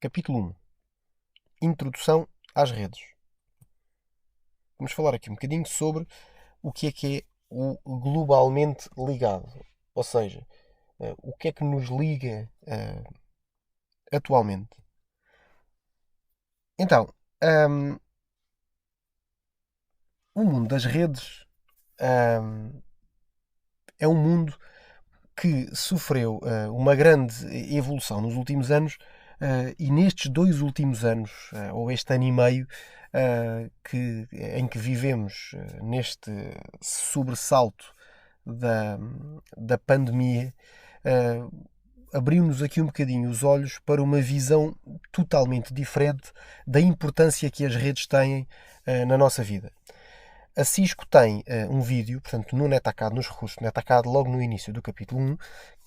Capítulo 1. Introdução às redes. Vamos falar aqui um bocadinho sobre o que é o globalmente ligado. Ou seja, o que é que nos liga atualmente. Então, o mundo das redes é um mundo que sofreu uma grande evolução nos últimos anos e nestes 2 últimos anos, ou este ano e meio, em que vivemos neste sobressalto da pandemia, abriu-nos aqui um bocadinho os olhos para uma visão totalmente diferente da importância que as redes têm na nossa vida. A Cisco tem um vídeo, portanto, no NetAcad, nos recursos NetAcad, logo no início do capítulo 1,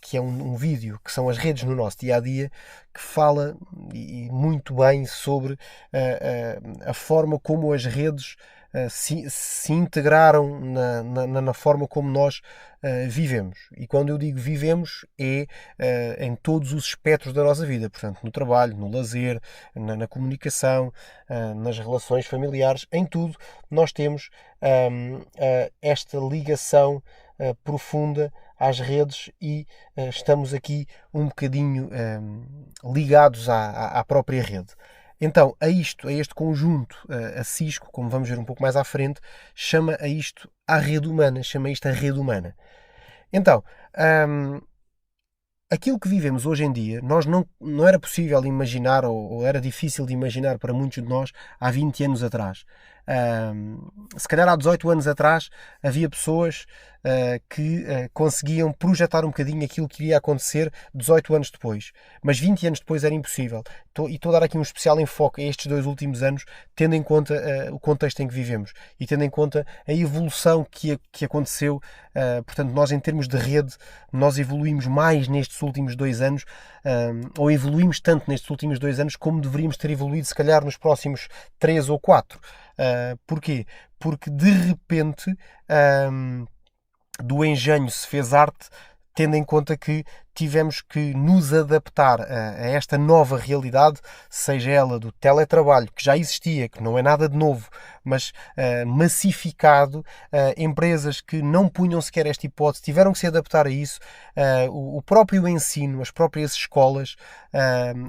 que é um vídeo que são as redes no nosso dia-a-dia, que fala muito bem sobre a forma como as redes se integraram na forma como nós vivemos. E quando eu digo vivemos, é em todos os espectros da nossa vida. Portanto, no trabalho, no lazer, na comunicação, nas relações familiares, em tudo, nós temos esta ligação profunda às redes e estamos aqui um bocadinho ligados à própria rede. Então, a este conjunto, a Cisco, como vamos ver um pouco mais à frente, chama a isto a rede humana, chama isto a rede humana. Então, aquilo que vivemos hoje em dia, nós não era possível imaginar, ou era difícil de imaginar para muitos de nós, há 20 anos atrás. Se calhar há 18 anos atrás havia pessoas que conseguiam projetar um bocadinho aquilo que iria acontecer 18 anos depois. Mas 20 anos depois era impossível. E estou a dar aqui um especial enfoque a estes 2 últimos anos, tendo em conta o contexto em que vivemos e tendo em conta a evolução que aconteceu. Portanto, nós em termos de rede, nós evoluímos mais nestes últimos 2 anos, ou evoluímos tanto nestes últimos 2 anos como deveríamos ter evoluído se calhar nos próximos 3 ou 4. Porquê? Porque de repente do engenho se fez arte, tendo em conta que tivemos que nos adaptar a esta nova realidade, seja ela do teletrabalho, que já existia, que não é nada de novo, mas massificado, empresas que não punham sequer esta hipótese, tiveram que se adaptar a isso, o próprio ensino, as próprias escolas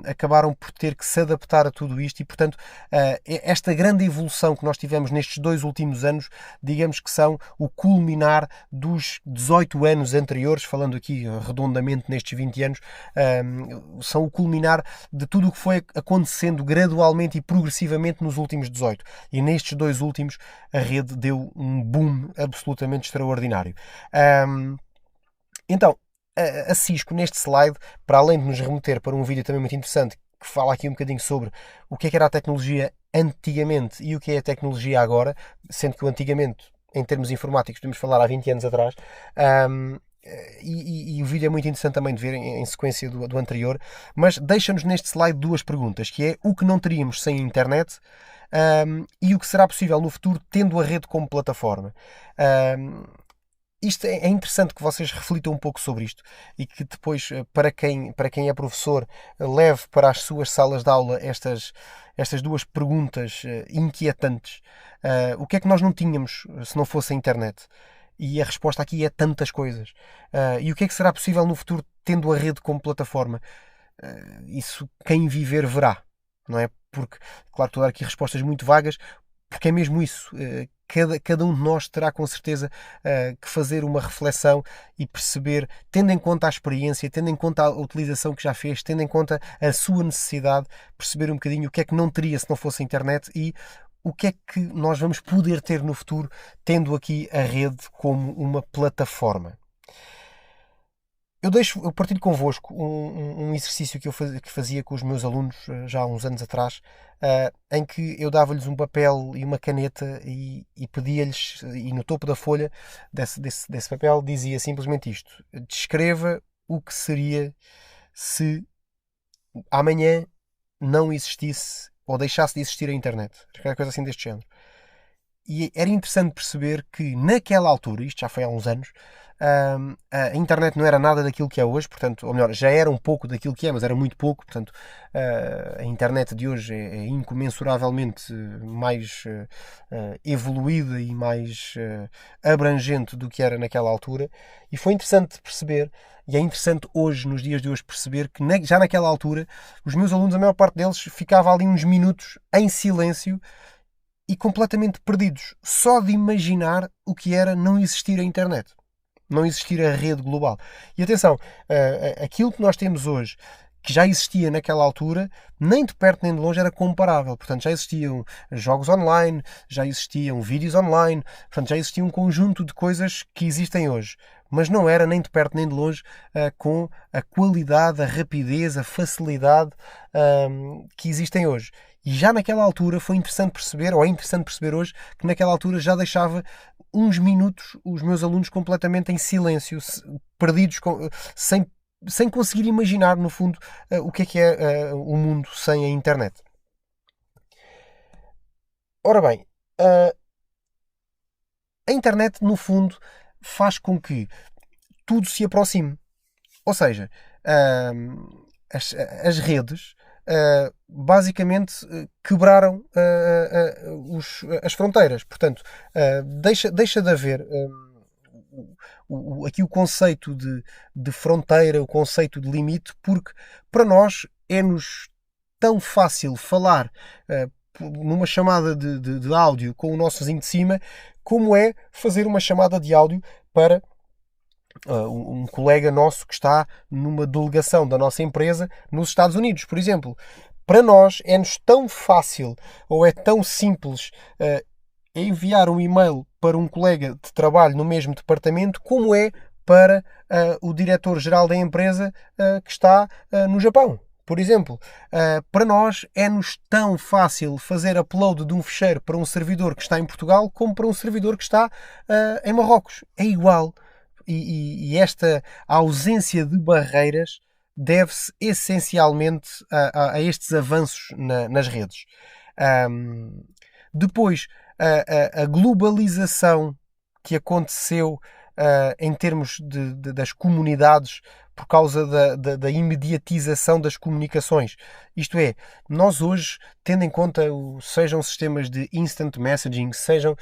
acabaram por ter que se adaptar a tudo isto e, portanto, esta grande evolução que nós tivemos nestes 2 últimos anos, digamos que são o culminar dos 18 anos anteriores, falando aqui redondamente nestes 20 anos, são o culminar de tudo o que foi acontecendo gradualmente e progressivamente nos últimos 18. E nestes 2 últimos, a rede deu um boom absolutamente extraordinário. Então, a Cisco, neste slide, para além de nos remeter para um vídeo também muito interessante, que fala aqui um bocadinho sobre o que era a tecnologia antigamente e o que é a tecnologia agora, sendo que o antigamente, em termos informáticos, podemos falar há 20 anos atrás, e o vídeo é muito interessante também de ver em sequência do anterior, mas deixa-nos neste slide 2 perguntas, que é o que não teríamos sem a internet e o que será possível no futuro tendo a rede como plataforma. Isto é interessante que vocês reflitam um pouco sobre isto e que depois, para quem é professor, leve para as suas salas de aula estas 2 perguntas inquietantes. O que é que nós não tínhamos se não fosse a internet? E a resposta aqui é tantas coisas. E o que é que será possível no futuro tendo a rede como plataforma? Isso quem viver verá, não é? Porque, claro, estou a dar aqui respostas muito vagas, porque é mesmo isso. Cada um de nós terá com certeza que fazer uma reflexão e perceber, tendo em conta a experiência, tendo em conta a utilização que já fez, tendo em conta a sua necessidade, perceber um bocadinho o que é que não teria se não fosse a internet e o que é que nós vamos poder ter no futuro tendo aqui a rede como uma plataforma. Eu partilho convosco um exercício que fazia com os meus alunos já há uns anos atrás, em que eu dava-lhes um papel e uma caneta e pedia-lhes, e no topo da folha desse papel dizia simplesmente isto: descreva o que seria se amanhã não existisse ou deixasse de existir a internet. Qualquer coisa assim deste género. E era interessante perceber que naquela altura, isto já foi há uns anos, a internet não era nada daquilo que é hoje, portanto, ou melhor, já era um pouco daquilo que é, mas era muito pouco, portanto, a internet de hoje é incomensuravelmente mais evoluída e mais abrangente do que era naquela altura, e foi interessante perceber, e é interessante hoje, nos dias de hoje, perceber que já naquela altura, os meus alunos, a maior parte deles, ficava ali uns minutos em silêncio e completamente perdidos, só de imaginar o que era não existir a internet, não existir a rede global. E atenção, aquilo que nós temos hoje, que já existia naquela altura, nem de perto nem de longe era comparável. Portanto, já existiam jogos online, já existiam vídeos online, portanto, já existia um conjunto de coisas que existem hoje. Mas não era nem de perto nem de longe com a qualidade, a rapidez, a facilidade que existem hoje. E já naquela altura foi interessante perceber, ou é interessante perceber hoje, que naquela altura já deixava uns minutos os meus alunos completamente em silêncio, perdidos, sem conseguir imaginar, no fundo, o que é o mundo sem a internet. Ora bem, a internet, no fundo, faz com que tudo se aproxime. Ou seja, as redes basicamente quebraram as fronteiras. Portanto, deixa de haver aqui o conceito de fronteira, o conceito de limite, porque para nós é-nos tão fácil falar numa chamada de áudio com o nosso vizinho de cima, como é fazer uma chamada de áudio para um colega nosso que está numa delegação da nossa empresa nos Estados Unidos, por exemplo. Para nós é-nos tão fácil ou é tão simples enviar um e-mail para um colega de trabalho no mesmo departamento, como é para o diretor-geral da empresa que está no Japão. Por exemplo, para nós é-nos tão fácil fazer upload de um ficheiro para um servidor que está em Portugal como para um servidor que está em Marrocos. É igual. E esta ausência de barreiras deve-se essencialmente a estes avanços nas redes. Depois, a globalização que aconteceu em termos das comunidades por causa da imediatização das comunicações. Isto é, nós hoje, tendo em conta sejam sistemas de instant messaging, sejam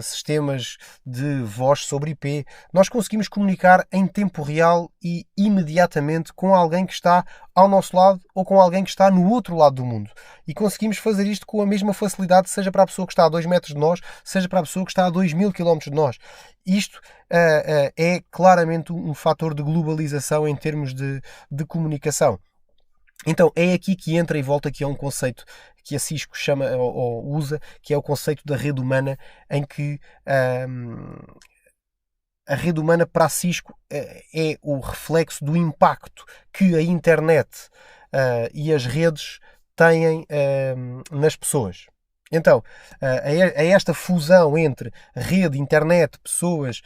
sistemas de voz sobre IP, nós conseguimos comunicar em tempo real e imediatamente com alguém que está ao nosso lado ou com alguém que está no outro lado do mundo. E conseguimos fazer isto com a mesma facilidade, seja para a pessoa que está a 2 metros de nós, seja para a pessoa que está a 2000 km de nós. Isto é claramente um fator de globalização em termos de comunicação. Então é aqui que entra e volta que é um conceito que a Cisco chama ou usa, que é o conceito da rede humana, em que a rede humana para a Cisco é o reflexo do impacto que a internet e as redes têm nas pessoas. Então, a esta fusão entre rede, internet, pessoas,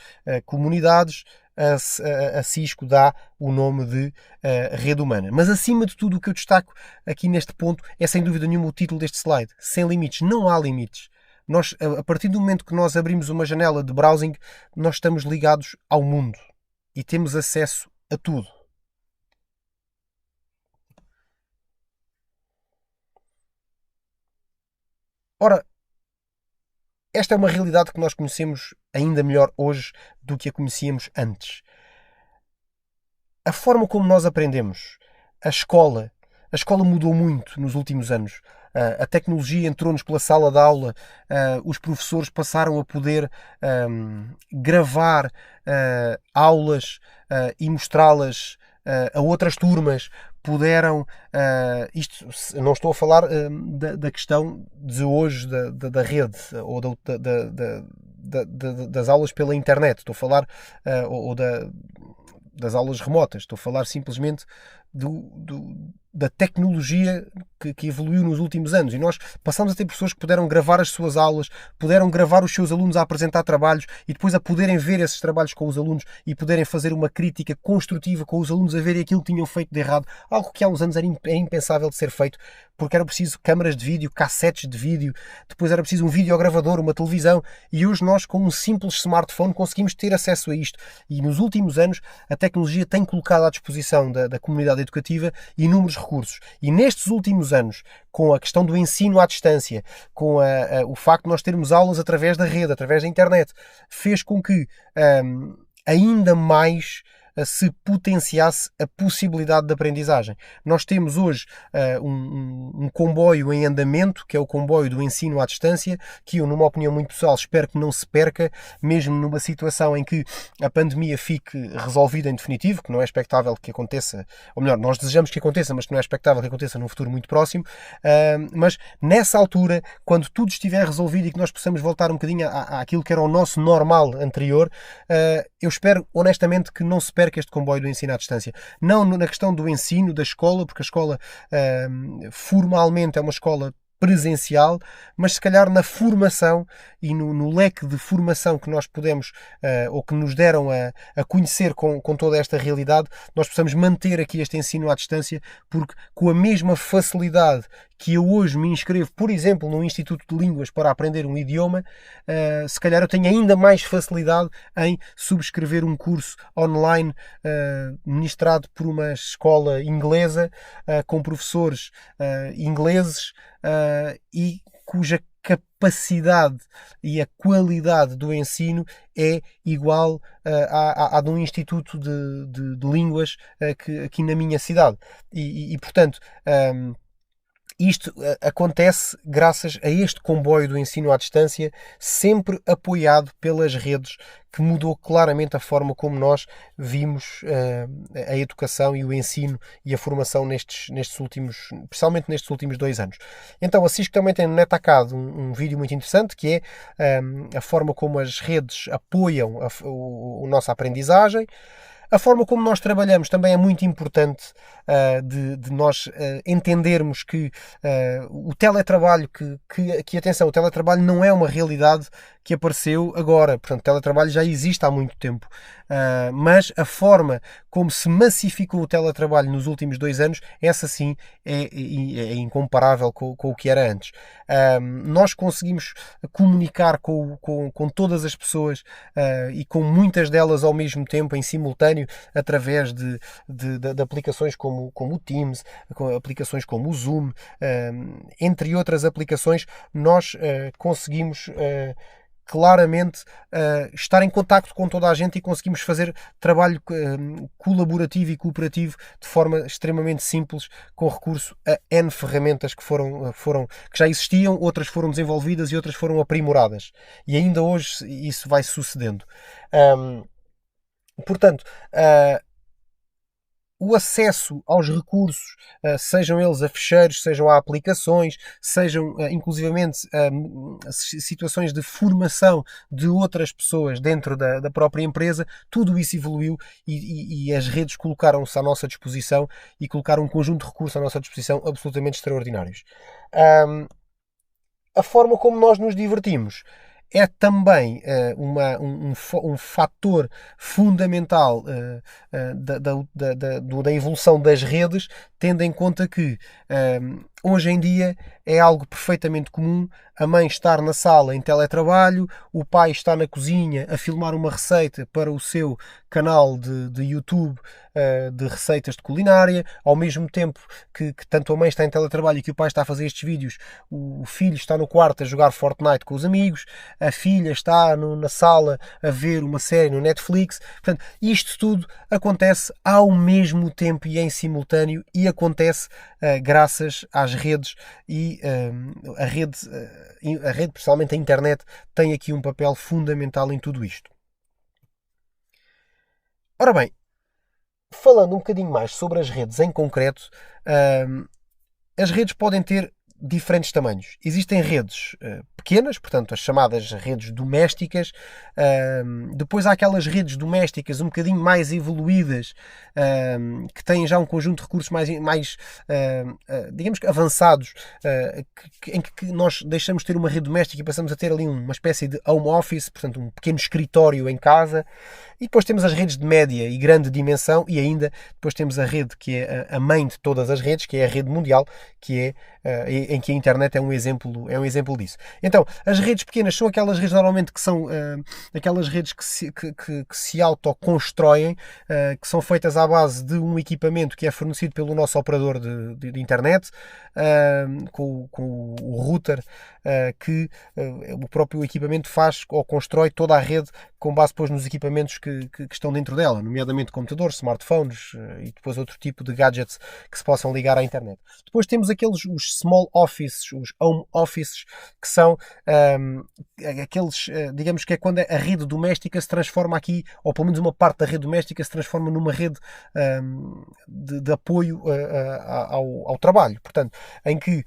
comunidades, a Cisco dá o nome de rede humana. Mas acima de tudo, o que eu destaco aqui neste ponto é sem dúvida nenhuma o título deste slide: sem limites. Não há limites. Nós, a partir do momento que nós abrimos uma janela de browsing, nós estamos ligados ao mundo e temos acesso a tudo. Ora, esta é uma realidade que nós conhecemos ainda melhor hoje do que a conhecíamos antes. A forma como nós aprendemos, a escola mudou muito nos últimos anos. A tecnologia entrou-nos pela sala de aula, os professores passaram a poder gravar aulas e mostrá-las a outras turmas, puderam, isto não estou a falar da questão de hoje da rede ou das aulas pela internet, estou a falar ou das aulas remotas, estou a falar simplesmente da tecnologia que evoluiu nos últimos anos, e nós passamos a ter pessoas que puderam gravar as suas aulas, puderam gravar os seus alunos a apresentar trabalhos e depois a poderem ver esses trabalhos com os alunos e poderem fazer uma crítica construtiva com os alunos a verem aquilo que tinham feito de errado, algo que há uns anos era impensável de ser feito, porque era preciso câmaras de vídeo, cassetes de vídeo, depois era preciso um videogravador, uma televisão, e hoje nós, com um simples smartphone, conseguimos ter acesso a isto. E nos últimos anos a tecnologia tem colocado à disposição da comunidade educativa inúmeros recursos. E nestes últimos anos, com a questão do ensino à distância, com o facto de nós termos aulas através da rede, através da internet, fez com que ainda mais se potenciasse a possibilidade de aprendizagem. Nós temos hoje um comboio em andamento, que é o comboio do ensino à distância, que eu, numa opinião muito pessoal, espero que não se perca, mesmo numa situação em que a pandemia fique resolvida em definitivo, que não é expectável que aconteça, ou melhor, nós desejamos que aconteça, mas que não é expectável que aconteça num futuro muito próximo, mas nessa altura, quando tudo estiver resolvido e que nós possamos voltar um bocadinho àquilo que era o nosso normal anterior, eu espero honestamente que não se perca este comboio do ensino à distância. Não na questão do ensino, da escola, porque a escola formalmente é uma escola presencial, mas se calhar na formação e no leque de formação que nós podemos ou que nos deram a conhecer com toda esta realidade, nós possamos manter aqui este ensino à distância, porque com a mesma facilidade que eu hoje me inscrevo, por exemplo, num Instituto de Línguas para aprender um idioma, se calhar eu tenho ainda mais facilidade em subscrever um curso online ministrado por uma escola inglesa, com professores ingleses, e cuja capacidade e a qualidade do ensino é igual à de um instituto de línguas aqui na minha cidade. Portanto, isto acontece graças a este comboio do ensino à distância, sempre apoiado pelas redes, que mudou claramente a forma como nós vimos a educação e o ensino e a formação nestes últimos, especialmente nestes últimos 2 anos. Então a Cisco também tem no NetAcad um vídeo muito interessante, que é a forma como as redes apoiam a nossa aprendizagem. A forma como nós trabalhamos também é muito importante, de nós entendermos que o teletrabalho, que atenção, o teletrabalho não é uma realidade que apareceu agora. Portanto, o teletrabalho já existe há muito tempo. Mas a forma como se massificou o teletrabalho nos últimos 2 anos, essa sim é incomparável com o que era antes. Nós conseguimos comunicar com todas as pessoas e com muitas delas ao mesmo tempo, em simultâneo, através de aplicações como o Teams, aplicações como o Zoom, entre outras aplicações. Nós conseguimos claramente estar em contacto com toda a gente e conseguimos fazer trabalho colaborativo e cooperativo de forma extremamente simples, com recurso a N ferramentas que que já existiam, outras foram desenvolvidas e outras foram aprimoradas. E ainda hoje isso vai sucedendo. Portanto, o acesso aos recursos, sejam eles a ficheiros, sejam a aplicações, sejam inclusivamente situações de formação de outras pessoas dentro da própria empresa, tudo isso evoluiu e as redes colocaram-se à nossa disposição e colocaram um conjunto de recursos à nossa disposição absolutamente extraordinários. A forma como nós nos divertimos é também um fator fundamental da evolução das redes, tendo em conta que hoje em dia é algo perfeitamente comum a mãe estar na sala em teletrabalho, o pai está na cozinha a filmar uma receita para o seu canal de YouTube de receitas de culinária, ao mesmo tempo que tanto a mãe está em teletrabalho e que o pai está a fazer estes vídeos, o filho está no quarto a jogar Fortnite com os amigos, a filha está na sala a ver uma série no Netflix. Portanto, isto tudo acontece ao mesmo tempo e em simultâneo, e acontece graças às redes, e a rede, principalmente a internet, tem aqui um papel fundamental em tudo isto. Ora bem, falando um bocadinho mais sobre as redes em concreto, as redes podem ter diferentes tamanhos. Existem redes pequenas, portanto, as chamadas redes domésticas. Depois há aquelas redes domésticas um bocadinho mais evoluídas, que têm já um conjunto de recursos mais digamos que avançados, em que nós deixamos de ter uma rede doméstica e passamos a ter ali uma espécie de home office, portanto, um pequeno escritório em casa. E depois temos as redes de média e grande dimensão, e ainda depois temos a rede que é a mãe de todas as redes, que é a rede mundial, que é em que a internet é um exemplo disso. Então, as redes pequenas são aquelas redes normalmente que são aquelas redes que se autoconstroem, que são feitas à base de um equipamento que é fornecido pelo nosso operador de internet, com o router, que o próprio equipamento faz ou constrói toda a rede com base depois nos equipamentos que estão dentro dela, nomeadamente computadores, smartphones e depois outro tipo de gadgets que se possam ligar à internet. Depois temos os small offices, os home offices, que são aqueles, digamos que é quando a rede doméstica se transforma aqui, ou pelo menos uma parte da rede doméstica se transforma numa rede de apoio ao trabalho. Portanto, em que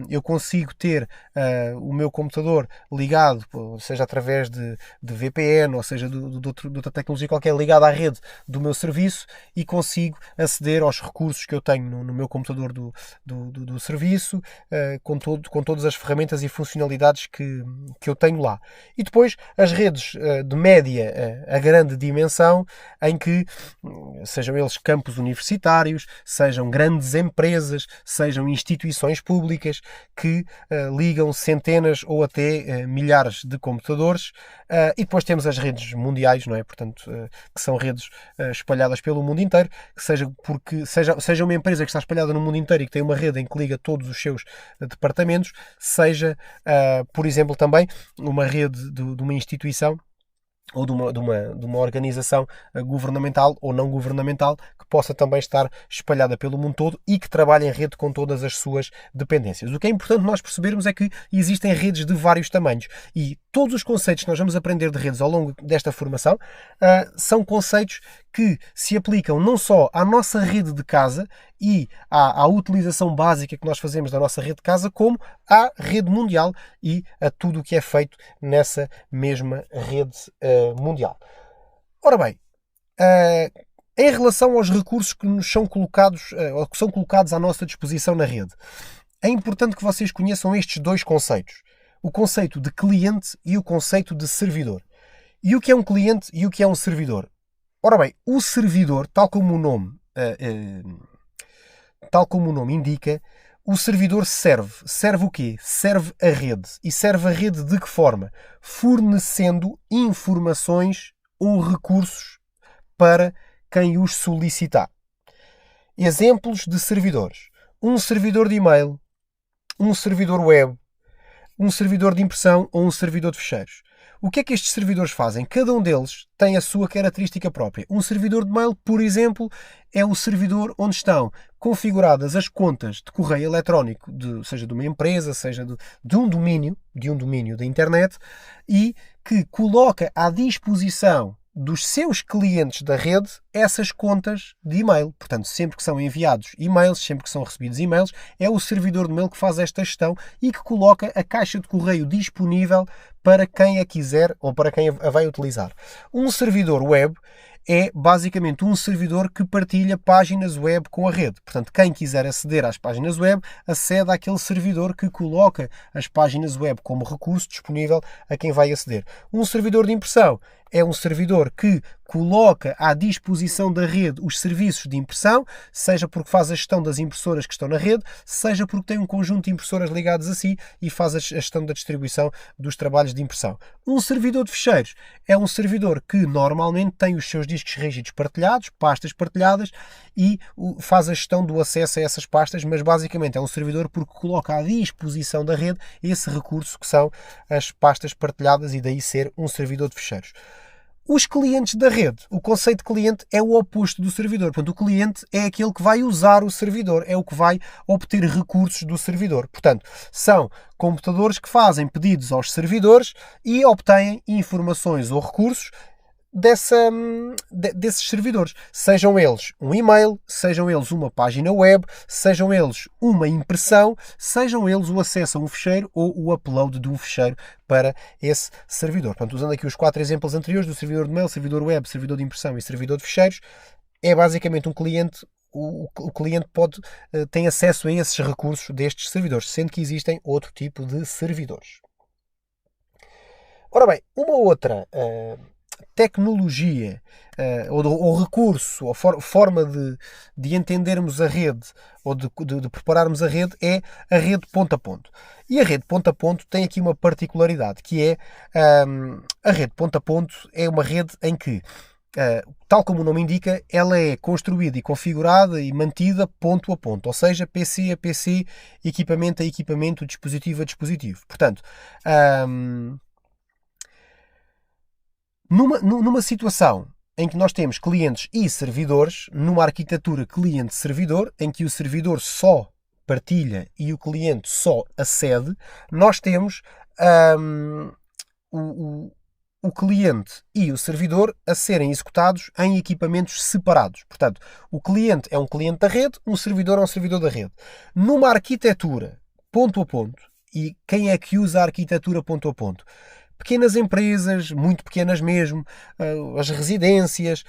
eu consigo ter o meu computador ligado, seja através de VPN, ou seja, de outra tecnologia qualquer, ligada à rede do meu serviço, e consigo aceder aos recursos que eu tenho no meu computador do serviço, com todas as ferramentas e funcionalidades que eu tenho lá. E depois as redes de média a grande dimensão, em que sejam eles campos universitários, sejam grandes empresas, sejam instituições públicas que ligam centenas ou até milhares de computadores, e depois temos as redes mundiais, não é? Portanto, que são redes espalhadas pelo mundo inteiro, que seja uma empresa que está espalhada no mundo inteiro e que tem uma rede em que liga todos os seus departamentos, seja, por exemplo, também uma rede de uma instituição ou de uma organização governamental ou não governamental, que possa também estar espalhada pelo mundo todo e que trabalhe em rede com todas as suas dependências. O que é importante nós percebermos é que existem redes de vários tamanhos, e todos os conceitos que nós vamos aprender de redes ao longo desta formação são conceitos que se aplicam não só à nossa rede de casa e à utilização básica que nós fazemos da nossa rede de casa, como à rede mundial e a tudo o que é feito nessa mesma rede mundial. Ora bem, em relação aos recursos que nos são colocados, ou que são colocados à nossa disposição na rede, é importante que vocês conheçam estes dois conceitos: o conceito de cliente e o conceito de servidor. E o que é um cliente e o que é um servidor? Ora bem, o servidor, tal como o nome indica, o servidor serve o quê? Serve a rede. E serve a rede de que forma? Fornecendo informações ou recursos para quem os solicitar. Exemplos de servidores: um servidor de e-mail, um servidor web, um servidor de impressão ou um servidor de ficheiros. O que é que estes servidores fazem? Cada um deles tem a sua característica própria. Um servidor de mail, por exemplo, é o servidor onde estão configuradas as contas de correio eletrónico, seja de uma empresa, seja de um domínio da internet, e que coloca à disposição dos seus clientes da rede essas contas de e-mail. Portanto, sempre que são enviados e-mails, sempre que são recebidos e-mails, é o servidor de mail que faz esta gestão e que coloca a caixa de correio disponível para quem a quiser ou para quem a vai utilizar. Um servidor web é basicamente um servidor que partilha páginas web com a rede. Portanto, quem quiser aceder às páginas web, acede àquele servidor que coloca as páginas web como recurso disponível a quem vai aceder. Um servidor de impressão é um servidor que coloca à disposição da rede os serviços de impressão, seja porque faz a gestão das impressoras que estão na rede, seja porque tem um conjunto de impressoras ligadas a si e faz a gestão da distribuição dos trabalhos de impressão. Um servidor de ficheiros é um servidor que normalmente tem os seus discos rígidos partilhados, pastas partilhadas, e faz a gestão do acesso a essas pastas, mas basicamente é um servidor porque coloca à disposição da rede esse recurso que são as pastas partilhadas, e daí ser um servidor de ficheiros. Os clientes da rede. O conceito de cliente é o oposto do servidor. Portanto, o cliente é aquele que vai usar o servidor, é o que vai obter recursos do servidor. Portanto, são computadores que fazem pedidos aos servidores e obtêm informações ou recursos desses servidores. Sejam eles um e-mail, sejam eles uma página web, sejam eles uma impressão, sejam eles o acesso a um ficheiro ou o upload de um ficheiro para esse servidor. Portanto, usando aqui os 4 exemplos anteriores do servidor de mail, servidor web, servidor de impressão e servidor de ficheiros, é basicamente um cliente. O cliente tem acesso a esses recursos destes servidores, sendo que existem outro tipo de servidores. Ora bem, uma outra tecnologia ou recurso ou forma de entendermos a rede ou de prepararmos a rede é a rede ponto a ponto. E a rede ponto a ponto tem aqui uma particularidade, que é a rede ponto a ponto é uma rede em que, tal como o nome indica, ela é construída e configurada e mantida ponto a ponto, ou seja, PC a PC, equipamento a equipamento, dispositivo a dispositivo. Portanto, numa situação em que nós temos clientes e servidores, numa arquitetura cliente-servidor, em que o servidor só partilha e o cliente só acede, nós temos o cliente e o servidor a serem executados em equipamentos separados. Portanto, o cliente é um cliente da rede, um servidor é um servidor da rede. Numa arquitetura ponto a ponto, e quem é que usa a arquitetura ponto a ponto? Pequenas empresas, muito pequenas mesmo, as residências,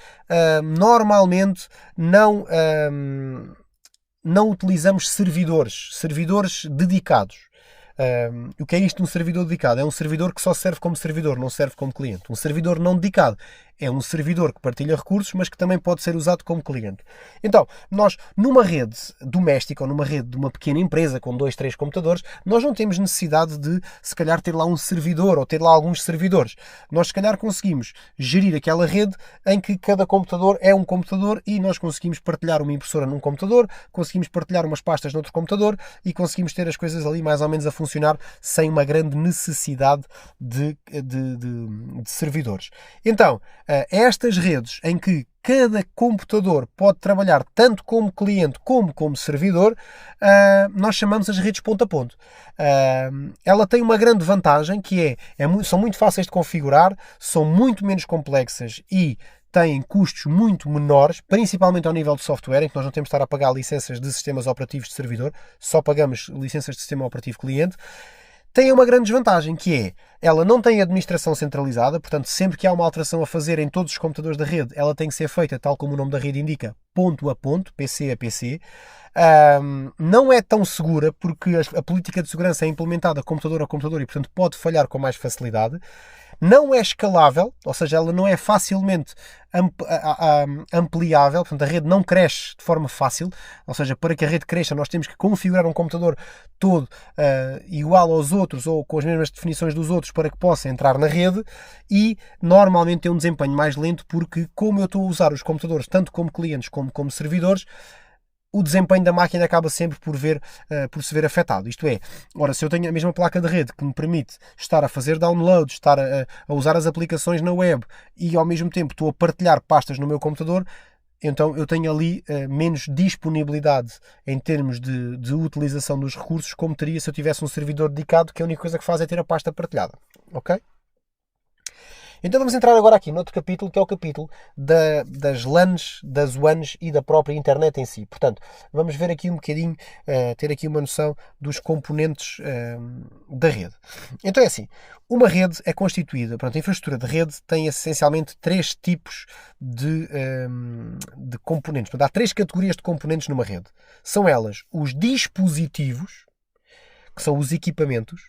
normalmente não utilizamos servidores dedicados. O que é isto, um servidor dedicado? É um servidor que só serve como servidor, não serve como cliente. Um servidor não dedicado é um servidor que partilha recursos, mas que também pode ser usado como cliente. Então, nós, numa rede doméstica ou numa rede de uma pequena empresa com 2, 3 computadores, nós não temos necessidade de, se calhar, ter lá um servidor ou ter lá alguns servidores. Nós, se calhar, conseguimos gerir aquela rede em que cada computador é um computador e nós conseguimos partilhar uma impressora num computador, conseguimos partilhar umas pastas noutro computador e conseguimos ter as coisas ali mais ou menos a funcionar sem uma grande necessidade de servidores. Então, estas redes em que cada computador pode trabalhar tanto como cliente como servidor, nós chamamos as redes ponto a ponto. Ela tem uma grande vantagem que são muito fáceis de configurar, são muito menos complexas e têm custos muito menores, principalmente ao nível de software, em que nós não temos de estar a pagar licenças de sistemas operativos de servidor, só pagamos licenças de sistema operativo cliente. Tem uma grande desvantagem, que é, ela não tem administração centralizada, portanto, sempre que há uma alteração a fazer em todos os computadores da rede, ela tem que ser feita, tal como o nome da rede indica, ponto a ponto, PC a PC. Não é tão segura, porque a política de segurança é implementada computador a computador e, portanto, pode falhar com mais facilidade. Não é escalável, ou seja, ela não é facilmente ampliável, portanto a rede não cresce de forma fácil, ou seja, para que a rede cresça nós temos que configurar um computador todo igual aos outros ou com as mesmas definições dos outros para que possa entrar na rede e normalmente tem um desempenho mais lento porque, como eu estou a usar os computadores tanto como clientes como servidores, o desempenho da máquina acaba sempre por se ver afetado. Isto é, ora, se eu tenho a mesma placa de rede que me permite estar a fazer download, estar a usar as aplicações na web e ao mesmo tempo estou a partilhar pastas no meu computador, então eu tenho ali menos disponibilidade em termos de utilização dos recursos, como teria se eu tivesse um servidor dedicado que a única coisa que faz é ter a pasta partilhada. Ok? Então vamos entrar agora aqui noutro capítulo, que é o capítulo das LANs, das WANs e da própria internet em si. Portanto, vamos ver aqui um bocadinho, ter aqui uma noção dos componentes da rede. Então é assim, uma rede é constituída, portanto, a infraestrutura de rede tem essencialmente 3 tipos de componentes. Portanto, há 3 categorias de componentes numa rede. São elas os dispositivos, que são os equipamentos,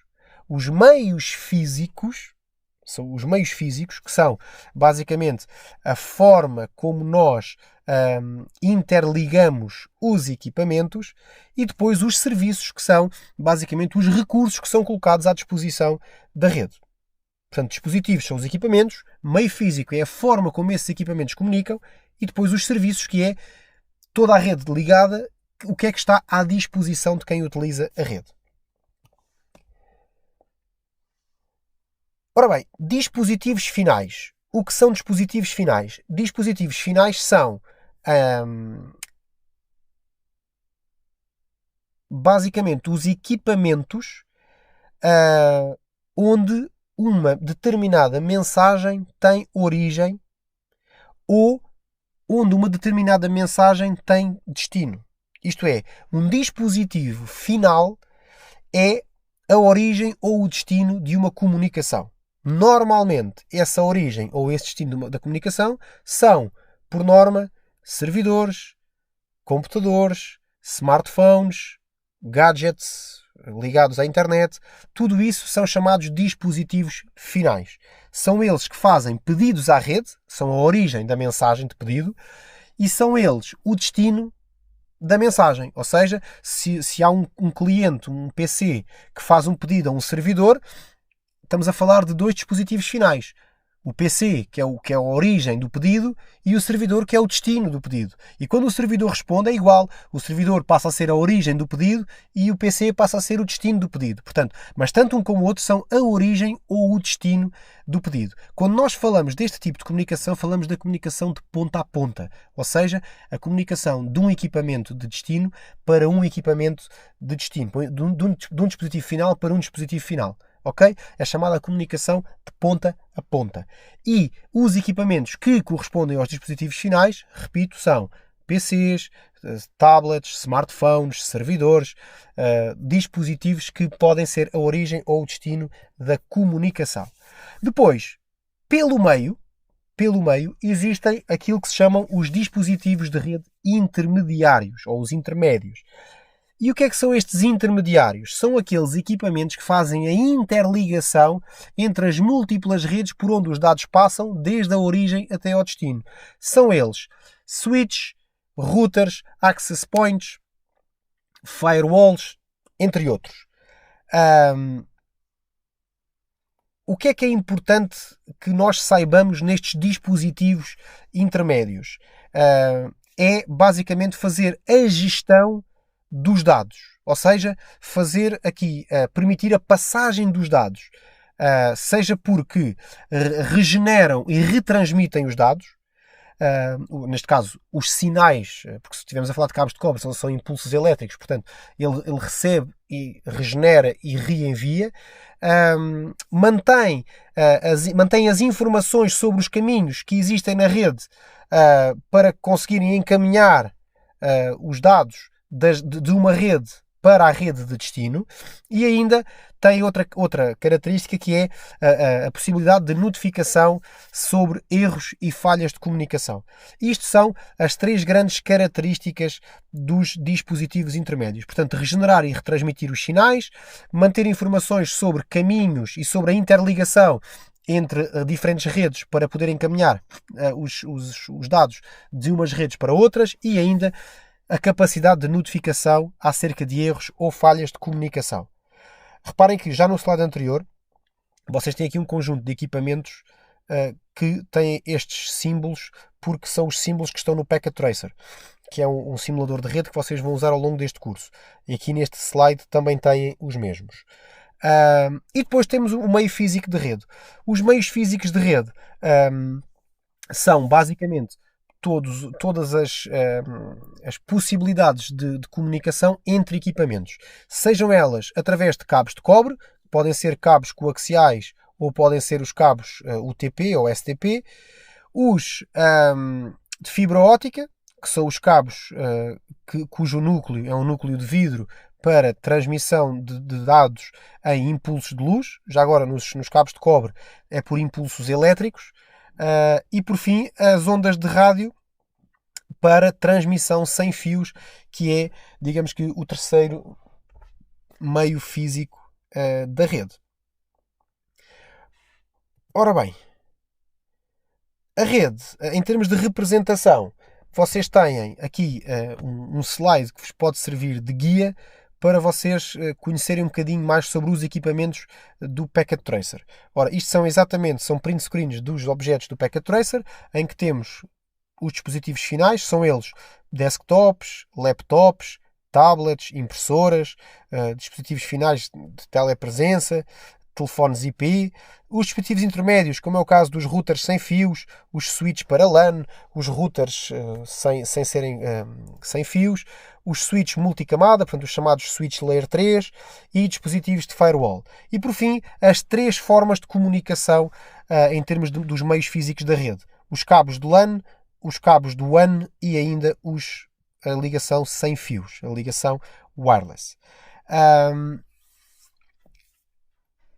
os meios físicos, são os meios físicos, que são basicamente a forma como nós interligamos os equipamentos, e depois os serviços, que são basicamente os recursos que são colocados à disposição da rede. Portanto, dispositivos são os equipamentos, meio físico é a forma como esses equipamentos comunicam, e depois os serviços, que é toda a rede ligada, o que é que está à disposição de quem utiliza a rede. Ora bem, dispositivos finais. O que são dispositivos finais? Dispositivos finais são basicamente os equipamentos onde uma determinada mensagem tem origem ou onde uma determinada mensagem tem destino. Isto é, um dispositivo final é a origem ou o destino de uma comunicação. Normalmente, essa origem ou esse destino da comunicação são, por norma, servidores, computadores, smartphones, gadgets ligados à internet. Tudo isso são chamados dispositivos finais. São eles que fazem pedidos à rede, são a origem da mensagem de pedido, e são eles o destino da mensagem. Ou seja, se há um cliente, um PC, que faz um pedido a um servidor, estamos a falar de dois dispositivos finais. O PC, que é a origem do pedido, e o servidor, que é o destino do pedido. E quando o servidor responde, é igual. O servidor passa a ser a origem do pedido e o PC passa a ser o destino do pedido. Portanto, mas tanto um como o outro são a origem ou o destino do pedido. Quando nós falamos deste tipo de comunicação, falamos da comunicação de ponta a ponta. Ou seja, a comunicação de um equipamento de destino para um equipamento de destino. De um dispositivo final para um dispositivo final. Ok? É chamada a comunicação de ponta a ponta. E os equipamentos que correspondem aos dispositivos finais, repito, são PCs, tablets, smartphones, servidores, dispositivos que podem ser a origem ou o destino da comunicação. Depois, pelo meio, existem aquilo que se chamam os dispositivos de rede intermediários, ou os intermédios. E o que é que são estes intermediários? São aqueles equipamentos que fazem a interligação entre as múltiplas redes por onde os dados passam, desde a origem até ao destino. São eles switches, routers, access points, firewalls, entre outros. O que é importante que nós saibamos nestes dispositivos intermédios? É basicamente fazer a gestão dos dados, ou seja, fazer aqui, permitir a passagem dos dados, seja porque regeneram e retransmitem os dados, neste caso os sinais, porque se estivermos a falar de cabos de cobre, são impulsos elétricos, portanto ele recebe e regenera e reenvia, mantém as informações sobre os caminhos que existem na rede para conseguirem encaminhar os dados de uma rede para a rede de destino, e ainda tem outra característica, que é a possibilidade de notificação sobre erros e falhas de comunicação. Isto são as três grandes características dos dispositivos intermédios. Portanto, regenerar e retransmitir os sinais, manter informações sobre caminhos e sobre a interligação entre diferentes redes para poder encaminhar os dados de umas redes para outras, e ainda a capacidade de notificação acerca de erros ou falhas de comunicação. Reparem que já no slide anterior vocês têm aqui um conjunto de equipamentos que têm estes símbolos, porque são os símbolos que estão no Packet Tracer, que é um simulador de rede que vocês vão usar ao longo deste curso. E aqui neste slide também têm os mesmos. E depois temos o meio físico de rede. Os meios físicos de rede são basicamente todas as possibilidades de comunicação entre equipamentos, sejam elas através de cabos de cobre, podem ser cabos coaxiais ou podem ser os cabos UTP ou STP, os de fibra óptica, que são os cabos cujo núcleo é um núcleo de vidro para transmissão de dados em impulsos de luz. Já agora nos cabos de cobre é por impulsos elétricos. E por fim, as ondas de rádio para transmissão sem fios, que é, digamos que, o terceiro meio físico da rede. Ora bem, a rede, em termos de representação, vocês têm aqui um slide que vos pode servir de guia para vocês conhecerem um bocadinho mais sobre os equipamentos do Packet Tracer. Ora, isto são print screens dos objetos do Packet Tracer, em que temos os dispositivos finais, são eles desktops, laptops, tablets, impressoras, dispositivos finais de telepresença, telefones IP, os dispositivos intermédios, como é o caso dos routers sem fios, os switches para LAN, os routers sem fios, os switches multicamada, portanto os chamados switch layer 3, e dispositivos de firewall. E por fim, as três formas de comunicação em termos dos meios físicos da rede. Os cabos de LAN, os cabos do WAN e ainda a ligação sem fios, a ligação wireless.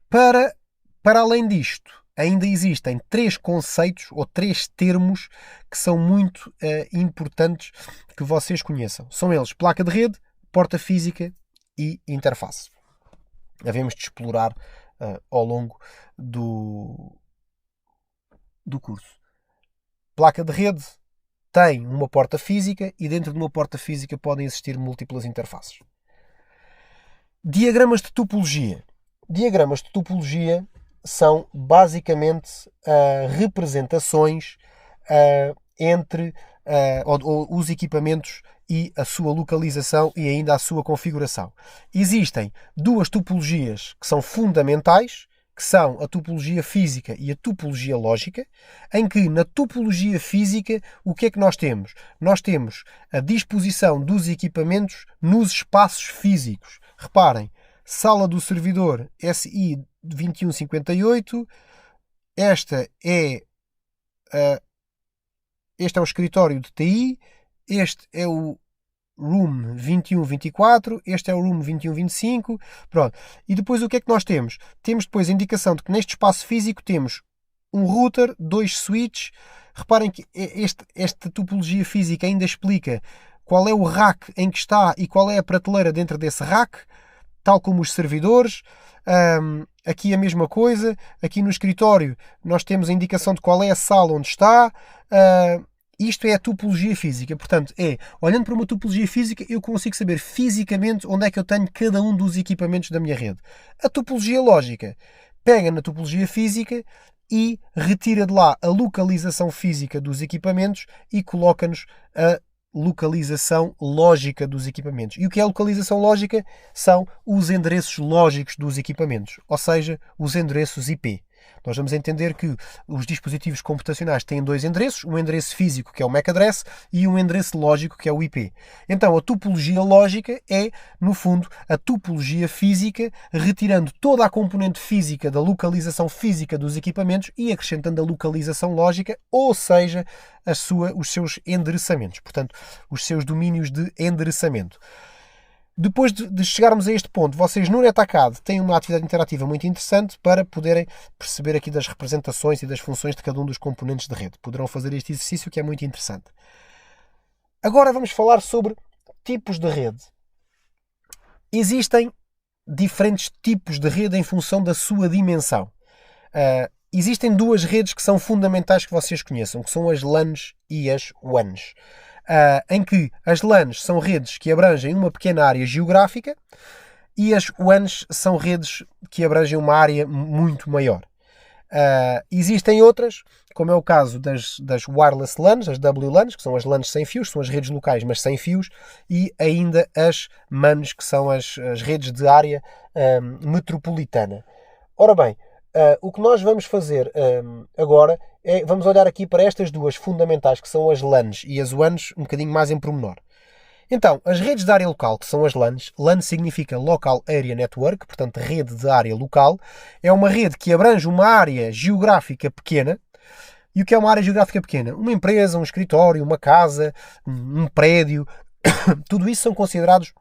Para além disto, ainda existem 3 conceitos ou 3 termos que são muito importantes que vocês conheçam. São eles placa de rede, porta física e interface. Havemos de explorar ao longo do curso. Placa de rede tem uma porta física e dentro de uma porta física podem existir múltiplas interfaces. Diagramas de topologia. Diagramas de topologia são basicamente representações entre os equipamentos e a sua localização e ainda a sua configuração. Existem 2 topologias que são fundamentais, que são a topologia física e a topologia lógica, em que na topologia física o que é que nós temos? Nós temos a disposição dos equipamentos nos espaços físicos. Reparem, sala do servidor SI 2158, este é o escritório de TI, este é o Room 2124, este é o Room 2125, pronto. E depois o que é que nós temos? Temos depois a indicação de que neste espaço físico temos um router, 2 switches. Reparem que esta topologia física ainda explica qual é o rack em que está e qual é a prateleira dentro desse rack, tal como os servidores. Aqui a mesma coisa, aqui no escritório nós temos a indicação de qual é a sala onde está. Isto é a topologia física. Portanto, olhando para uma topologia física, eu consigo saber fisicamente onde é que eu tenho cada um dos equipamentos da minha rede. A topologia lógica pega na topologia física e retira de lá a localização física dos equipamentos e coloca-nos a localização lógica dos equipamentos. E o que é a localização lógica? São os endereços lógicos dos equipamentos, ou seja, os endereços IP. Nós vamos entender que os dispositivos computacionais têm 2 endereços, um endereço físico, que é o MAC address, e um endereço lógico, que é o IP. Então, a topologia lógica é, no fundo, a topologia física, retirando toda a componente física da localização física dos equipamentos e acrescentando a localização lógica, ou seja, os seus endereçamentos. Portanto, os seus domínios de endereçamento. Depois de chegarmos a este ponto, vocês no NetAcad têm uma atividade interativa muito interessante para poderem perceber aqui das representações e das funções de cada um dos componentes de rede. Poderão fazer este exercício que é muito interessante. Agora vamos falar sobre tipos de rede. Existem diferentes tipos de rede em função da sua dimensão. Existem 2 redes que são fundamentais que vocês conheçam, que são as LANs e as WANs. Em que as LANs são redes que abrangem uma pequena área geográfica e as WANs são redes que abrangem uma área muito maior. Existem outras, como é o caso das wireless LANs, as WLANs, que são as LANs sem fios, são as redes locais, mas sem fios, e ainda as MANs, que são as redes de área metropolitana. Ora bem, o que nós vamos fazer agora vamos olhar aqui para estas 2 fundamentais, que são as LANs e as WANs, um bocadinho mais em pormenor. Então, as redes de área local, que são as LANs, LAN significa Local Area Network, portanto, rede de área local, é uma rede que abrange uma área geográfica pequena. E o que é uma área geográfica pequena? Uma empresa, um escritório, uma casa, um prédio, tudo isso são considerados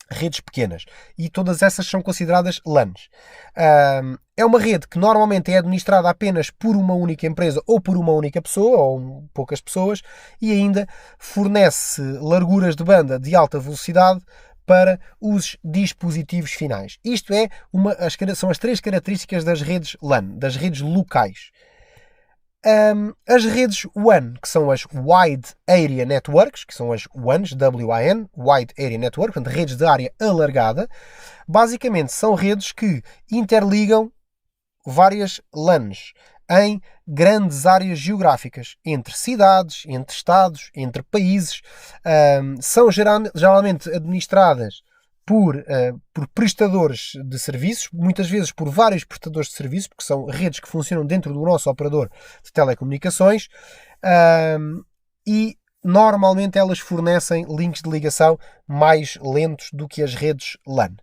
redes pequenas e todas essas são consideradas LANs. É uma rede que normalmente é administrada apenas por uma única empresa ou por uma única pessoa ou poucas pessoas e ainda fornece larguras de banda de alta velocidade para os dispositivos finais. Isto são as 3 características das redes LAN, das redes locais. As redes WAN, que são as Wide Area Networks, que são as WANs, WAN, Wide Area Network, portanto, redes de área alargada, basicamente são redes que interligam várias LANs em grandes áreas geográficas, entre cidades, entre estados, entre países. São geralmente administradas por prestadores de serviços, muitas vezes por vários prestadores de serviços, porque são redes que funcionam dentro do nosso operador de telecomunicações, e normalmente elas fornecem links de ligação mais lentos do que as redes LAN.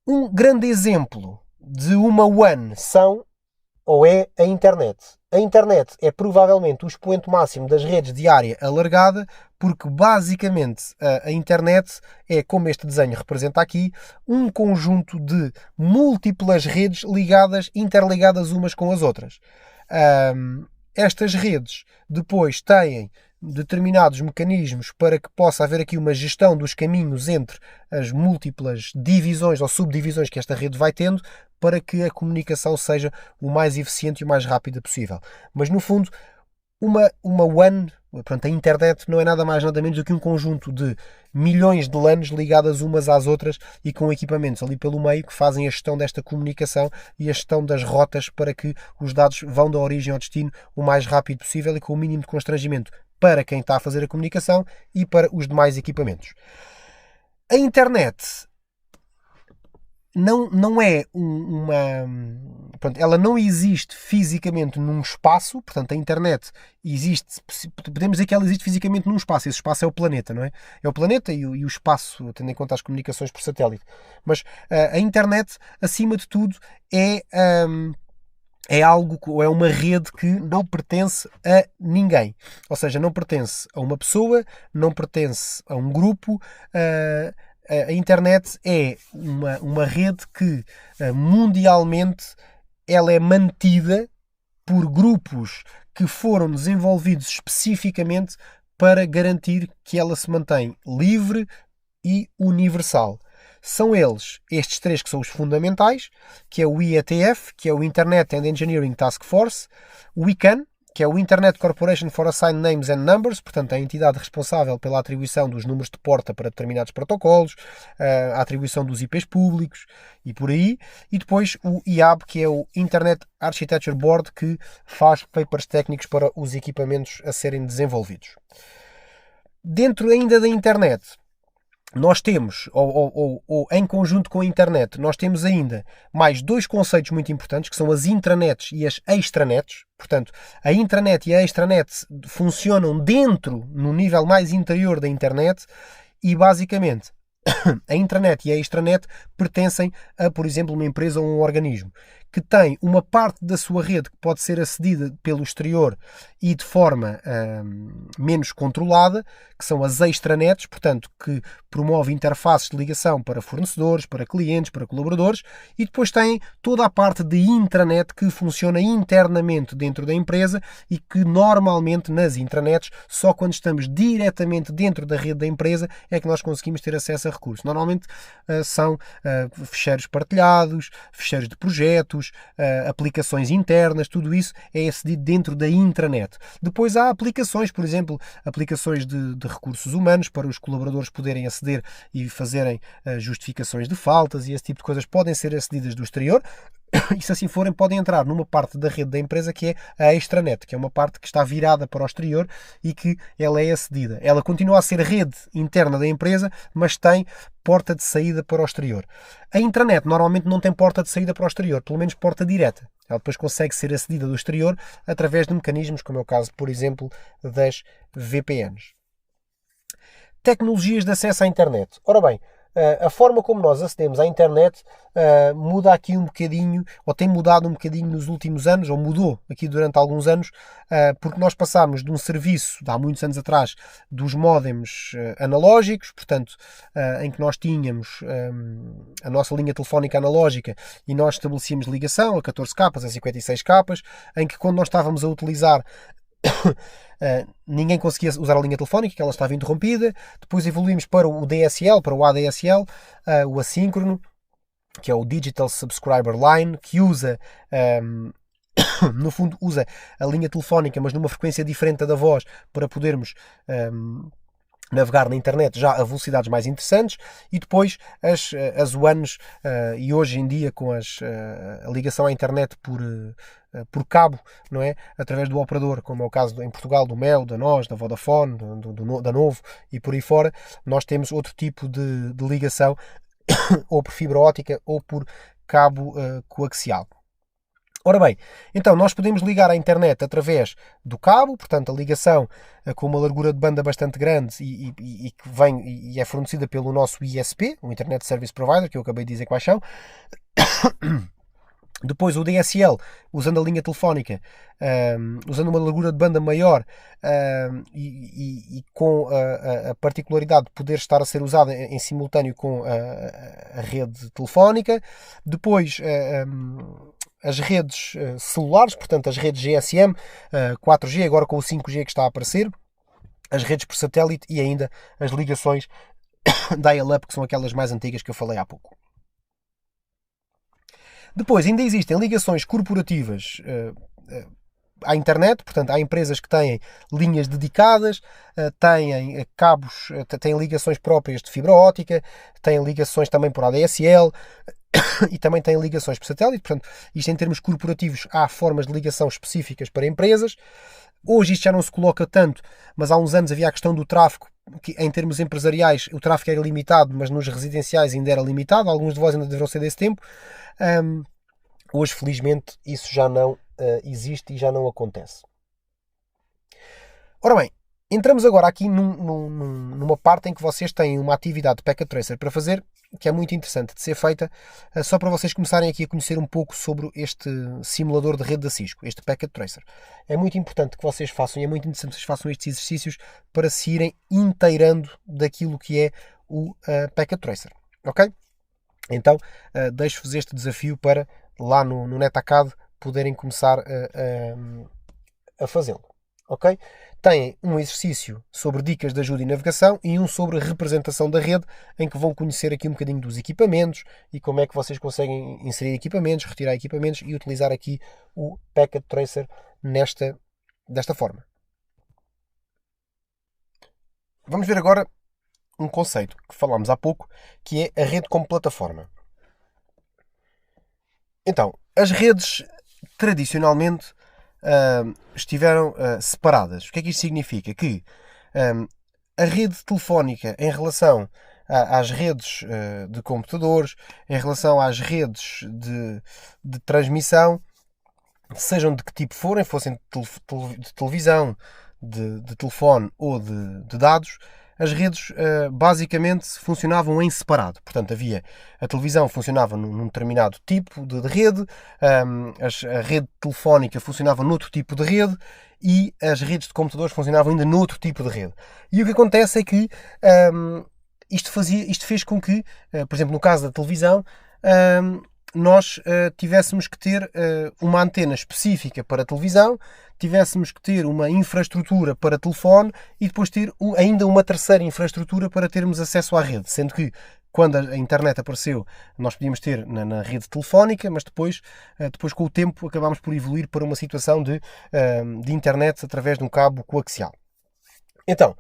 Um grande exemplo de uma WAN é a internet. A internet é provavelmente o expoente máximo das redes de área alargada, porque basicamente a internet é, como este desenho representa aqui, um conjunto de múltiplas redes interligadas umas com as outras. Estas redes depois têm determinados mecanismos para que possa haver aqui uma gestão dos caminhos entre as múltiplas divisões ou subdivisões que esta rede vai tendo, para que a comunicação seja o mais eficiente e o mais rápida possível. Mas no fundo, a internet não é nada mais nada menos do que um conjunto de milhões de LANs ligadas umas às outras e com equipamentos ali pelo meio que fazem a gestão desta comunicação e a gestão das rotas para que os dados vão da origem ao destino o mais rápido possível e com o mínimo de constrangimento para quem está a fazer a comunicação e para os demais equipamentos. A internet não é ela não existe fisicamente num espaço, portanto a internet existe, podemos dizer que ela existe fisicamente num espaço, esse espaço é o planeta, não é? É o planeta e o espaço, tendo em conta as comunicações por satélite. Mas a internet, acima de tudo, é algo, é uma rede que não pertence a ninguém. Ou seja, não pertence a uma pessoa, não pertence a um grupo. A internet é uma rede que mundialmente ela é mantida por grupos que foram desenvolvidos especificamente para garantir que ela se mantém livre e universal. São eles, estes três que são os fundamentais, que é o IETF, que é o Internet and Engineering Task Force, o ICANN, que é o Internet Corporation for Assigned Names and Numbers, portanto a entidade responsável pela atribuição dos números de porta para determinados protocolos, a atribuição dos IPs públicos e por aí, e depois o IAB, que é o Internet Architecture Board, que faz papers técnicos para os equipamentos a serem desenvolvidos. Dentro ainda da internet, nós temos, ou em conjunto com a internet, nós temos ainda mais dois conceitos muito importantes, que são as intranets e as extranets. Portanto, a intranet e a extranet funcionam dentro, no nível mais interior da internet, e basicamente a intranet e a extranet pertencem a, por exemplo, uma empresa ou um organismo que tem uma parte da sua rede que pode ser acedida pelo exterior e de forma menos controlada, que são as extranets, portanto, que promove interfaces de ligação para fornecedores, para clientes, para colaboradores, e depois tem toda a parte de intranet que funciona internamente dentro da empresa e que normalmente nas intranets, só quando estamos diretamente dentro da rede da empresa é que nós conseguimos ter acesso a recursos. Normalmente são ficheiros partilhados, ficheiros de projetos, aplicações internas, tudo isso é acedido dentro da intranet. Depois há aplicações, por exemplo, aplicações de recursos humanos para os colaboradores poderem aceder e fazerem justificações de faltas e esse tipo de coisas podem ser acedidas do exterior. E se assim forem, podem entrar numa parte da rede da empresa que é a extranet, que é uma parte que está virada para o exterior e que ela é acedida. Ela continua a ser rede interna da empresa, mas tem porta de saída para o exterior. A intranet normalmente não tem porta de saída para o exterior, pelo menos porta direta. Ela depois consegue ser acedida do exterior através de mecanismos, como é o caso, por exemplo, das VPNs. Tecnologias de acesso à internet. Ora bem, a forma como nós acedemos à internet muda aqui um bocadinho, ou tem mudado um bocadinho nos últimos anos, ou mudou aqui durante alguns anos, porque nós passámos de um serviço, de há muitos anos atrás, dos módems analógicos, portanto, em que nós tínhamos a nossa linha telefónica analógica e nós estabelecíamos ligação a 14K, a 56K, em que quando nós estávamos a utilizar ninguém conseguia usar a linha telefónica, que ela estava interrompida. Depois evoluímos para o DSL, para o ADSL, o assíncrono, que é o Digital Subscriber Line, que usa no fundo usa a linha telefónica, mas numa frequência diferente da voz, para podermos navegar na internet já a velocidades mais interessantes. E depois as WANs, e hoje em dia com a ligação à internet por cabo, não é? Através do operador, como é o caso em Portugal do Mel, da NOS, da Vodafone, da Novo e por aí fora, nós temos outro tipo de ligação ou por fibra óptica ou por cabo coaxial. Ora bem, então nós podemos ligar à internet através do cabo, portanto a ligação com uma largura de banda bastante grande e que vem e é fornecida pelo nosso ISP, o Internet Service Provider, que eu acabei de dizer quais são. Depois o DSL, usando a linha telefónica, usando uma largura de banda maior, e com a particularidade de poder estar a ser usada em simultâneo com a rede telefónica. Depois as redes celulares, portanto as redes GSM, 4G, agora com o 5G que está a aparecer, as redes por satélite e ainda as ligações dial-up, que são aquelas mais antigas que eu falei há pouco. Depois, ainda existem ligações corporativas à internet, portanto, há empresas que têm linhas dedicadas, têm cabos, têm ligações próprias de fibra óptica, têm ligações também por ADSL e também têm ligações por satélite. Portanto, isto em termos corporativos, há formas de ligação específicas para empresas. Hoje isto já não se coloca tanto, mas há uns anos havia a questão do tráfego, que em termos empresariais o tráfego era limitado, mas nos residenciais ainda era limitado. Alguns de vós ainda deverão ser desse tempo. Hoje, felizmente, isso já não existe e já não acontece. Ora bem, entramos agora aqui numa parte em que vocês têm uma atividade de Packet Tracer para fazer, que é muito interessante de ser feita, só para vocês começarem aqui a conhecer um pouco sobre este simulador de rede da Cisco, este Packet Tracer. É muito importante que vocês façam, e é muito interessante que vocês façam estes exercícios para se irem inteirando daquilo que é o Packet Tracer. Ok? Então, deixo-vos este desafio para lá no NetAcad poderem começar a fazê-lo. Ok? Têm um exercício sobre dicas de ajuda e navegação e um sobre representação da rede, em que vão conhecer aqui um bocadinho dos equipamentos e como é que vocês conseguem inserir equipamentos, retirar equipamentos e utilizar aqui o Packet Tracer desta forma. Vamos ver agora um conceito que falámos há pouco, que é a rede como plataforma. Então, as redes tradicionalmente estiveram separadas. O que é que isto significa? Que a rede telefónica em relação às redes de computadores, em relação às redes de transmissão, sejam de que tipo forem, fossem de televisão, de telefone ou de dados, as redes basicamente funcionavam em separado. Portanto, a televisão funcionava num determinado tipo de rede, a rede telefónica funcionava noutro tipo de rede e as redes de computadores funcionavam ainda noutro tipo de rede. E o que acontece é que isto fez com que, por exemplo, no caso da televisão, nós tivéssemos que ter uma antena específica para televisão, tivéssemos que ter uma infraestrutura para telefone e depois ter ainda uma terceira infraestrutura para termos acesso à rede. Sendo que, quando a internet apareceu, nós podíamos ter na rede telefónica, mas depois com o tempo, acabámos por evoluir para uma situação de internet através de um cabo coaxial. Então,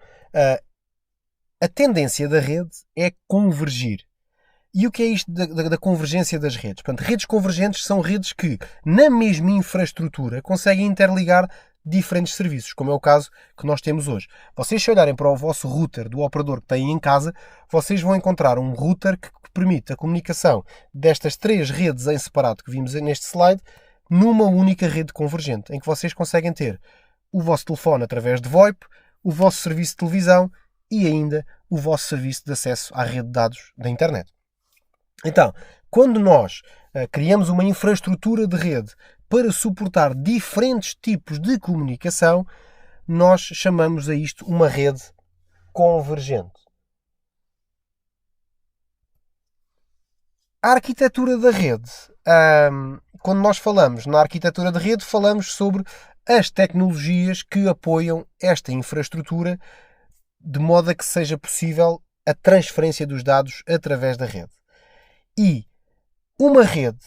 a tendência da rede é convergir. E o que é isto da convergência das redes? Portanto, redes convergentes são redes que, na mesma infraestrutura, conseguem interligar diferentes serviços, como é o caso que nós temos hoje. Vocês, se olharem para o vosso router do operador que têm em casa, vocês vão encontrar um router que permite a comunicação destas três redes em separado que vimos neste slide, numa única rede convergente, em que vocês conseguem ter o vosso telefone através de VoIP, o vosso serviço de televisão e ainda o vosso serviço de acesso à rede de dados da internet. Então, quando nós criamos uma infraestrutura de rede para suportar diferentes tipos de comunicação, nós chamamos a isto uma rede convergente. A arquitetura da rede. Quando nós falamos na arquitetura da rede, falamos sobre as tecnologias que apoiam esta infraestrutura de modo a que seja possível a transferência dos dados através da rede. E uma rede,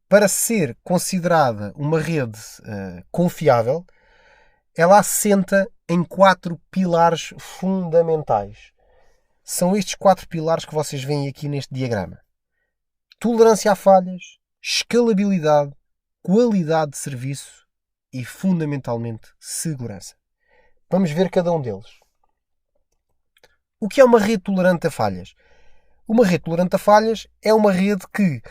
para ser considerada uma rede confiável, ela assenta em 4 pilares fundamentais. São estes 4 pilares que vocês veem aqui neste diagrama: tolerância a falhas, escalabilidade, qualidade de serviço e, fundamentalmente, segurança. Vamos ver cada um deles. O que é uma rede tolerante a falhas? Uma rede tolerante a falhas é uma rede que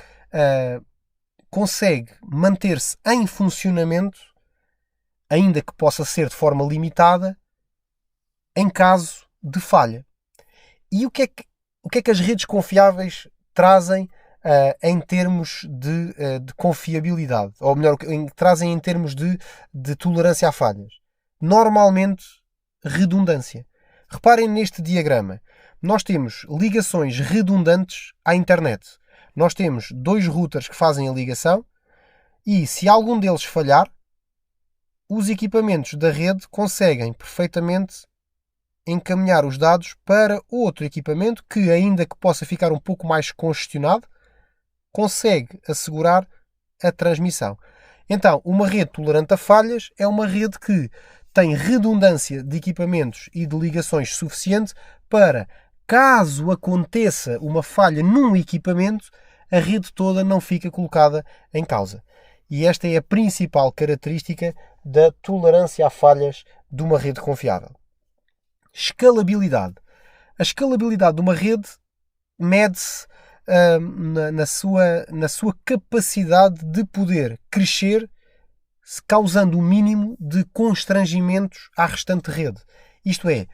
consegue manter-se em funcionamento, ainda que possa ser de forma limitada, em caso de falha. E o que é que as redes confiáveis trazem em termos de confiabilidade, ou melhor, trazem em termos de tolerância a falhas. Normalmente, redundância. Reparem neste diagrama. Nós temos ligações redundantes à internet. Nós temos 2 routers que fazem a ligação e, se algum deles falhar, os equipamentos da rede conseguem perfeitamente encaminhar os dados para outro equipamento que, ainda que possa ficar um pouco mais congestionado, consegue assegurar a transmissão. Então, uma rede tolerante a falhas é uma rede que tem redundância de equipamentos e de ligações suficiente para, caso aconteça uma falha num equipamento, a rede toda não fica colocada em causa. E esta é a principal característica da tolerância a falhas de uma rede confiável. Escalabilidade. A escalabilidade de uma rede mede-se na sua capacidade de poder crescer, causando o mínimo de constrangimentos à restante rede. Isto é,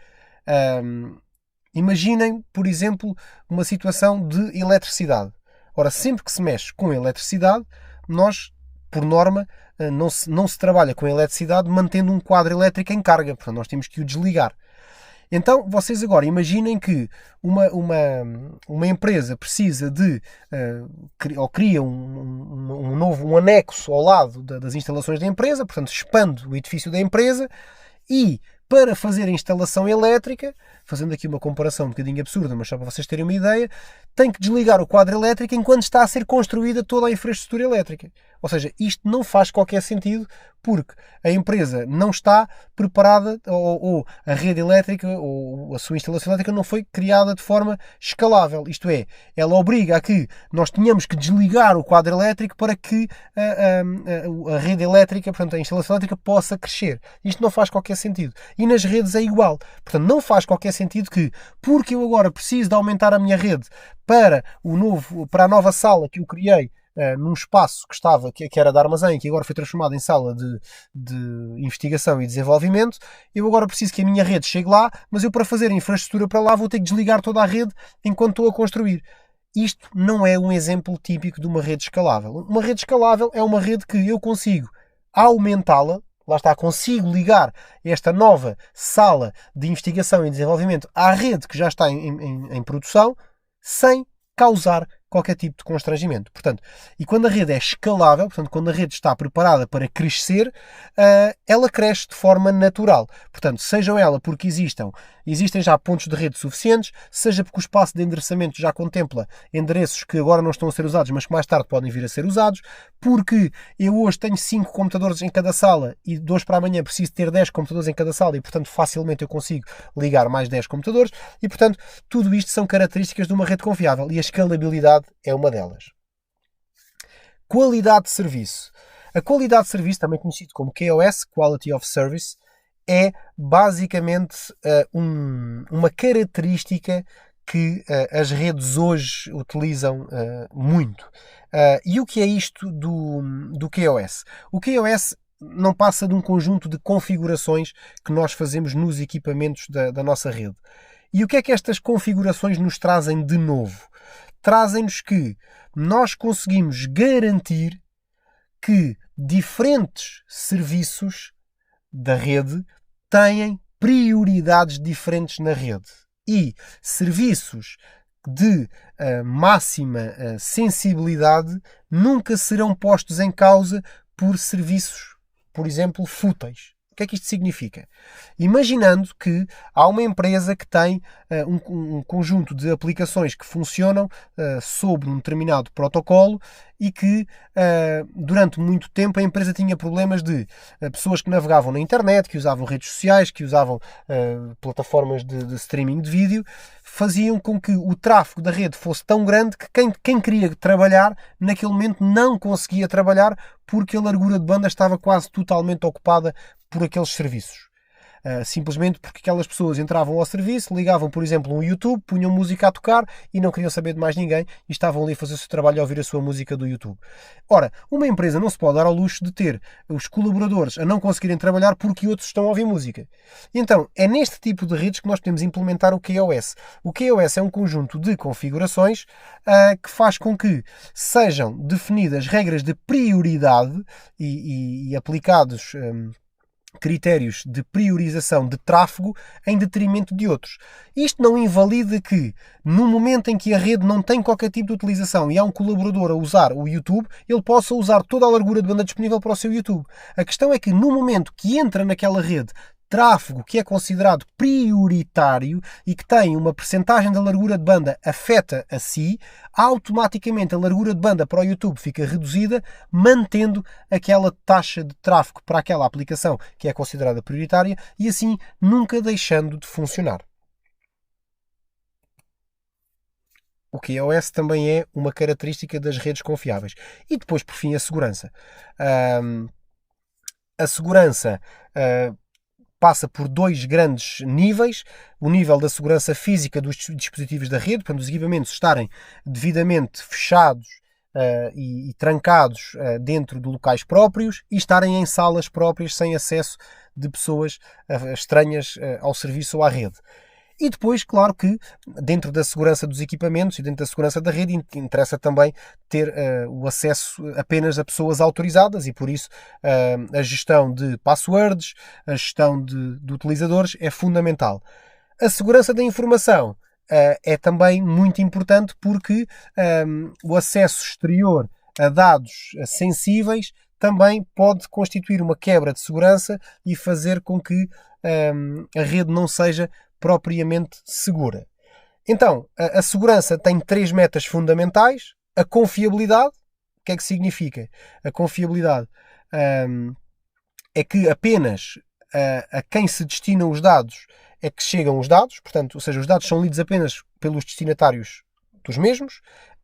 imaginem, por exemplo, uma situação de eletricidade. Ora, sempre que se mexe com eletricidade, nós, por norma, não se trabalha com eletricidade mantendo um quadro elétrico em carga. Portanto, nós temos que o desligar. Então, vocês agora imaginem que uma empresa precisa ou cria um anexo ao lado das instalações da empresa, portanto, expande o edifício da empresa e, para fazer a instalação elétrica, fazendo aqui uma comparação um bocadinho absurda, mas só para vocês terem uma ideia, tem que desligar o quadro elétrico enquanto está a ser construída toda a infraestrutura elétrica. Ou seja, isto não faz qualquer sentido porque a empresa não está preparada ou a rede elétrica ou a sua instalação elétrica não foi criada de forma escalável. Isto é, ela obriga a que nós tenhamos que desligar o quadro elétrico para que a rede elétrica, portanto a instalação elétrica, possa crescer. Isto não faz qualquer sentido. E nas redes é igual. Portanto, não faz qualquer sentido que, porque eu agora preciso de aumentar a minha rede para a nova sala que eu criei num espaço que era de armazém, que agora foi transformado em sala de investigação e desenvolvimento, eu agora preciso que a minha rede chegue lá, mas eu, para fazer a infraestrutura para lá, vou ter que desligar toda a rede enquanto estou a construir. Isto não é um exemplo típico de uma rede escalável. Uma rede escalável é uma rede que eu consigo aumentá-la, lá está, consigo ligar esta nova sala de investigação e desenvolvimento à rede que já está em produção, sem causar qualquer tipo de constrangimento. Portanto, e quando a rede é escalável, portanto, quando a rede está preparada para crescer, ela cresce de forma natural. Portanto, sejam ela porque existem já pontos de rede suficientes, seja porque o espaço de endereçamento já contempla endereços que agora não estão a ser usados, mas que mais tarde podem vir a ser usados, porque eu hoje tenho 5 computadores em cada sala e de hoje para amanhã preciso ter 10 computadores em cada sala e, portanto, facilmente eu consigo ligar mais 10 computadores e, portanto, tudo isto são características de uma rede confiável e a escalabilidade é uma delas. Qualidade de serviço. A qualidade de serviço, também conhecido como QoS, Quality of Service, é basicamente uma característica que as redes hoje utilizam muito. E o que é isto do QoS? O QoS não passa de um conjunto de configurações que nós fazemos nos equipamentos da nossa rede. E o que é que estas configurações nos trazem de novo? Trazem-nos que nós conseguimos garantir que diferentes serviços da rede têm prioridades diferentes na rede. E serviços de máxima sensibilidade nunca serão postos em causa por serviços, por exemplo, fúteis. O que é que isto significa? Imaginando que há uma empresa que tem um conjunto de aplicações que funcionam sobre um determinado protocolo e que durante muito tempo a empresa tinha problemas de pessoas que navegavam na internet, que usavam redes sociais, que usavam plataformas de streaming de vídeo, faziam com que o tráfego da rede fosse tão grande que quem queria trabalhar naquele momento não conseguia trabalhar porque a largura de banda estava quase totalmente ocupada por aqueles serviços. simplesmente porque aquelas pessoas entravam ao serviço, ligavam, por exemplo, um YouTube, punham música a tocar e não queriam saber de mais ninguém e estavam ali a fazer o seu trabalho a ouvir a sua música do YouTube. Ora, uma empresa não se pode dar ao luxo de ter os colaboradores a não conseguirem trabalhar porque outros estão a ouvir música. E então, é neste tipo de redes que nós podemos implementar o QoS. O QoS é um conjunto de configurações que faz com que sejam definidas regras de prioridade e aplicados critérios de priorização de tráfego em detrimento de outros. Isto não invalida que, no momento em que a rede não tem qualquer tipo de utilização e há um colaborador a usar o YouTube, ele possa usar toda a largura de banda disponível para o seu YouTube. A questão é que, no momento que entra naquela rede tráfego que é considerado prioritário e que tem uma percentagem da largura de banda afeta a si, automaticamente a largura de banda para o YouTube fica reduzida, mantendo aquela taxa de tráfego para aquela aplicação que é considerada prioritária e assim nunca deixando de funcionar. O QoS também é uma característica das redes confiáveis. E depois, por fim, a segurança. A segurança passa por dois grandes níveis. O nível da segurança física dos dispositivos da rede, portanto, os equipamentos estarem devidamente fechados e trancados dentro de locais próprios e estarem em salas próprias sem acesso de pessoas estranhas ao serviço ou à rede. E depois, claro que dentro da segurança dos equipamentos e dentro da segurança da rede interessa também ter o acesso apenas a pessoas autorizadas e por isso a gestão de passwords, a gestão de utilizadores é fundamental. A segurança da informação é também muito importante porque o acesso exterior a dados sensíveis também pode constituir uma quebra de segurança e fazer com que a rede não seja propriamente segura. Então, a segurança tem três metas fundamentais. A confiabilidade. O que é que significa? A confiabilidade é que apenas a quem se destinam os dados é que chegam os dados, portanto, ou seja, os dados são lidos apenas pelos destinatários dos mesmos.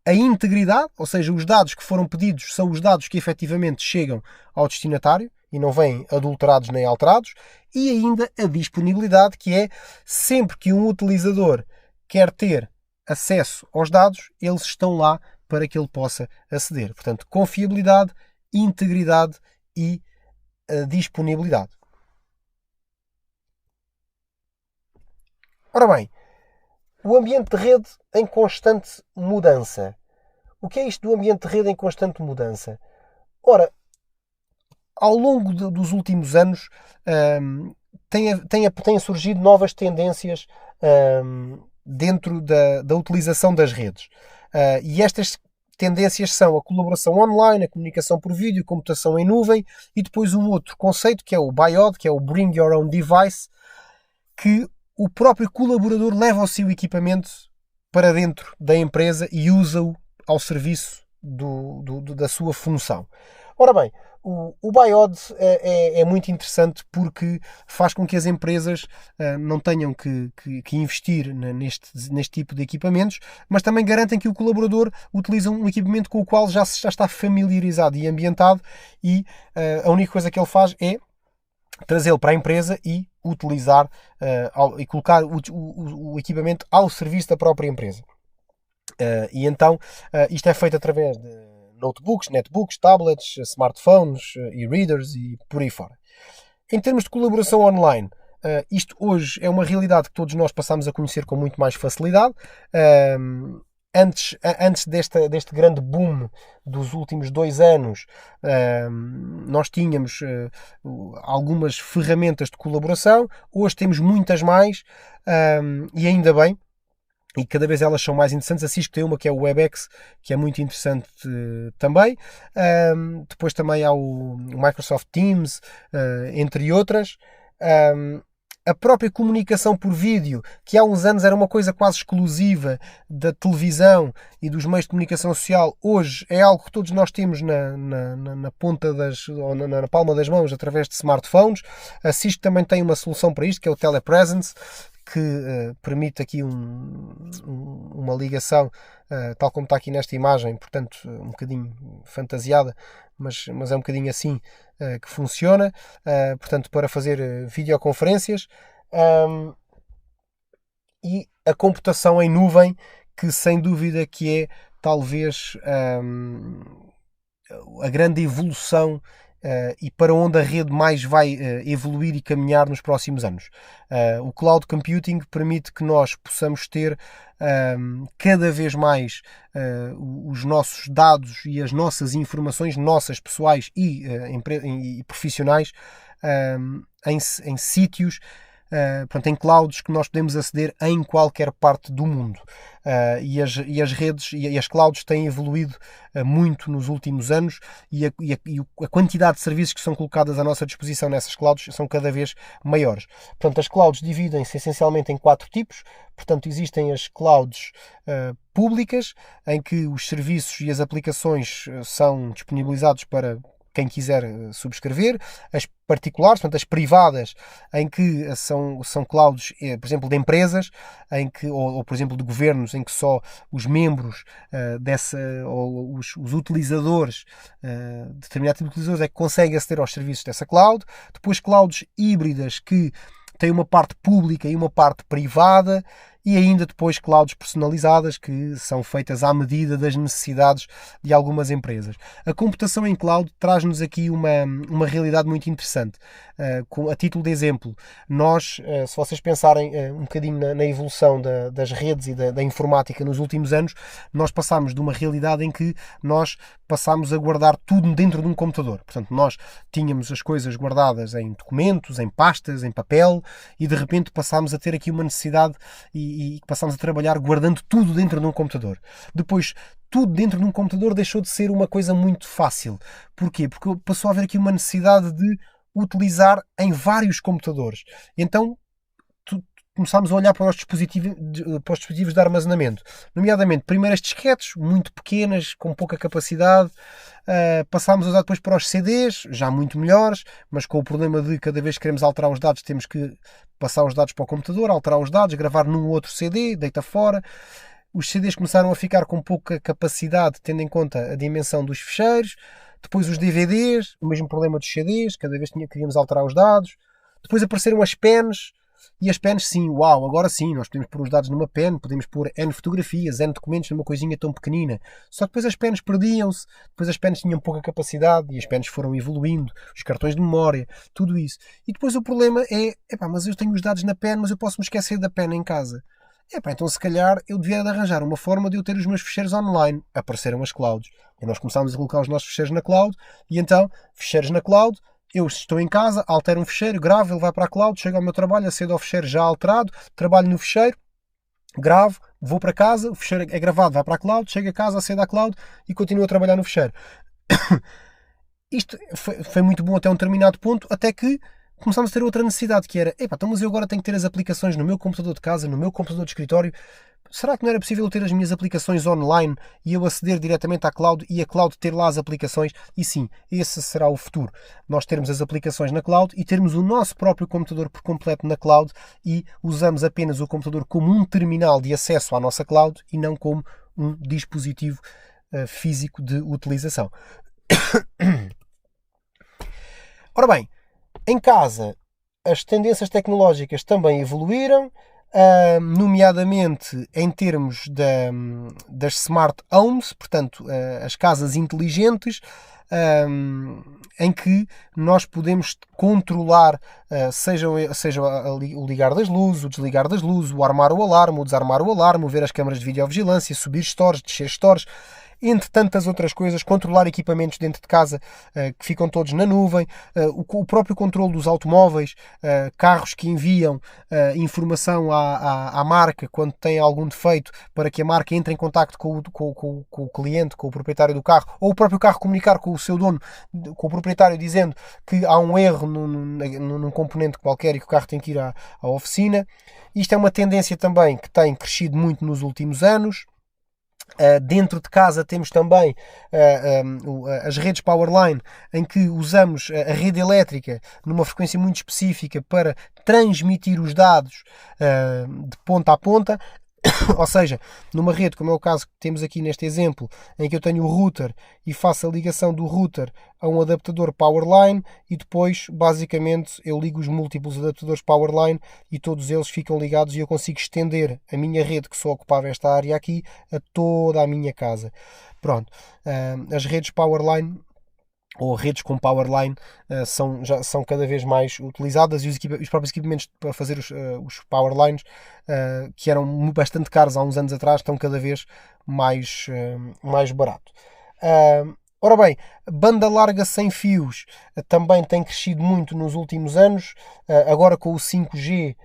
A integridade, ou seja, os dados que foram pedidos são os dados que efetivamente chegam ao destinatário e não vêm adulterados nem alterados, e ainda a disponibilidade, que é sempre que um utilizador quer ter acesso aos dados, eles estão lá para que ele possa aceder. Portanto, confiabilidade, integridade e disponibilidade. Ora bem, o ambiente de rede em constante mudança. O que é isto do ambiente de rede em constante mudança? Ora, ao longo dos últimos anos têm surgido novas tendências dentro da utilização das redes. E estas tendências são a colaboração online, a comunicação por vídeo, a computação em nuvem e depois um outro conceito que é o BYOD, que é o Bring Your Own Device, que o próprio colaborador leva o seu equipamento para dentro da empresa e usa-o ao serviço da sua função. Ora bem, o BYOD é muito interessante porque faz com que as empresas não tenham que investir neste tipo de equipamentos, mas também garantem que o colaborador utiliza um equipamento com o qual já está familiarizado e ambientado e a única coisa que ele faz é trazê-lo para a empresa e utilizar e colocar o equipamento ao serviço da própria empresa. E então isto é feito através de notebooks, netbooks, tablets, smartphones e readers e por aí fora. Em termos de colaboração online, isto hoje é uma realidade que todos nós passamos a conhecer com muito mais facilidade. Antes deste grande boom dos últimos 2 anos, nós tínhamos algumas ferramentas de colaboração. Hoje temos muitas mais e ainda bem. E cada vez elas são mais interessantes. A Cisco tem uma que é o Webex, que é muito interessante também. Depois também há o Microsoft Teams, entre outras. A própria comunicação por vídeo, que há uns anos era uma coisa quase exclusiva da televisão e dos meios de comunicação social, hoje é algo que todos nós temos na ponta ou na palma das mãos através de smartphones. A Cisco também tem uma solução para isto, que é o Telepresence, que permite aqui uma ligação, tal como está aqui nesta imagem, portanto um bocadinho fantasiada, mas é um bocadinho assim que funciona, portanto, para fazer videoconferências. E a computação em nuvem, que sem dúvida que é talvez a grande evolução e para onde a rede mais vai evoluir e caminhar nos próximos anos. O cloud computing permite que nós possamos ter cada vez mais os nossos dados e as nossas informações, nossas pessoais e profissionais, em sítios, portanto, em clouds que nós podemos aceder em qualquer parte do mundo. E as redes e as clouds têm evoluído muito nos últimos anos e a quantidade de serviços que são colocadas à nossa disposição nessas clouds são cada vez maiores. Portanto, as clouds dividem-se essencialmente em 4 tipos. Portanto, existem as clouds públicas, em que os serviços e as aplicações são disponibilizados para quem quiser subscrever. As particulares, portanto as privadas, em que são clouds, por exemplo, de empresas, ou por exemplo de governos, em que só os membros ou os utilizadores, determinados utilizadores, é que conseguem aceder aos serviços dessa cloud. Depois clouds híbridas, que têm uma parte pública e uma parte privada. E ainda depois clouds personalizadas, que são feitas à medida das necessidades de algumas empresas. A computação em cloud traz-nos aqui uma realidade muito interessante. A título de exemplo, nós, se vocês pensarem um bocadinho na evolução das redes e da informática nos últimos anos, nós passámos de uma realidade em que nós passámos a guardar tudo dentro de um computador. Portanto, nós tínhamos as coisas guardadas em documentos, em pastas, em papel, e de repente passámos a ter aqui uma necessidade e passámos a trabalhar guardando tudo dentro de um computador. Depois, tudo dentro de um computador deixou de ser uma coisa muito fácil. Porquê? Porque passou a haver aqui uma necessidade de utilizar em vários computadores. Então, começámos a olhar para os dispositivos de armazenamento. Nomeadamente, primeiro as disquetes, muito pequenas, com pouca capacidade. Passámos a usar depois para os CDs, já muito melhores, mas com o problema de cada vez que queremos alterar os dados, temos que passar os dados para o computador, alterar os dados, gravar num outro CD, deita fora. Os CDs começaram a ficar com pouca capacidade, tendo em conta a dimensão dos ficheiros. Depois os DVDs, o mesmo problema dos CDs, cada vez queríamos alterar os dados. Depois apareceram as pens, e as pens, sim, uau, agora sim, nós podemos pôr os dados numa pen, podemos pôr N fotografias, N documentos numa coisinha tão pequenina. Só que depois as pens perdiam-se, depois as pens tinham pouca capacidade e as pens foram evoluindo, os cartões de memória, tudo isso. E depois o problema é, mas eu tenho os dados na pen, mas eu posso me esquecer da pen em casa. Então se calhar eu devia de arranjar uma forma de eu ter os meus ficheiros online. Apareceram as clouds. E nós começámos a colocar os nossos ficheiros na cloud, e então, ficheiros na cloud. Eu estou em casa, altero um ficheiro, gravo, ele vai para a cloud, chego ao meu trabalho, acedo ao ficheiro já alterado, trabalho no ficheiro, gravo, vou para casa, o ficheiro é gravado, vai para a cloud, chego a casa, acedo à cloud e continuo a trabalhar no ficheiro. Isto foi muito bom até um determinado ponto, até que começámos a ter outra necessidade, que era, então mas eu agora tenho que ter as aplicações no meu computador de casa, no meu computador de escritório. Será que não era possível ter as minhas aplicações online e eu aceder diretamente à cloud e a cloud ter lá as aplicações? E sim, esse será o futuro. Nós termos as aplicações na cloud e termos o nosso próprio computador por completo na cloud e usamos apenas o computador como um terminal de acesso à nossa cloud e não como um dispositivo físico de utilização. Ora bem, em casa as tendências tecnológicas também evoluíram, nomeadamente em termos das smart homes, portanto as casas inteligentes, em que nós podemos controlar seja o ligar das luzes, o desligar das luzes, o armar o alarme, o desarmar o alarme, ver as câmaras de videovigilância, subir stores, descer stores, entre tantas outras coisas, controlar equipamentos dentro de casa que ficam todos na nuvem, o próprio controle dos automóveis, carros que enviam informação à marca quando tem algum defeito, para que a marca entre em contacto com o cliente, com o proprietário do carro, ou o próprio carro comunicar com o seu dono, com o proprietário, dizendo que há um erro num componente qualquer e que o carro tem que ir à oficina. Isto é uma tendência também que tem crescido muito nos últimos anos. Dentro de casa temos também as redes Powerline, em que usamos a rede elétrica numa frequência muito específica para transmitir os dados de ponta a ponta. Ou seja, numa rede, como é o caso que temos aqui neste exemplo, em que eu tenho o router e faço a ligação do router a um adaptador Powerline e depois, basicamente, eu ligo os múltiplos adaptadores Powerline e todos eles ficam ligados e eu consigo estender a minha rede, que só ocupava esta área aqui, a toda a minha casa. Pronto. As redes Powerline ou redes com Powerline já são cada vez mais utilizadas e os próprios equipamentos para fazer os Powerlines, que eram bastante caros há uns anos atrás, estão cada vez mais barato. Ora bem, banda larga sem fios também tem crescido muito nos últimos anos, agora com o 5G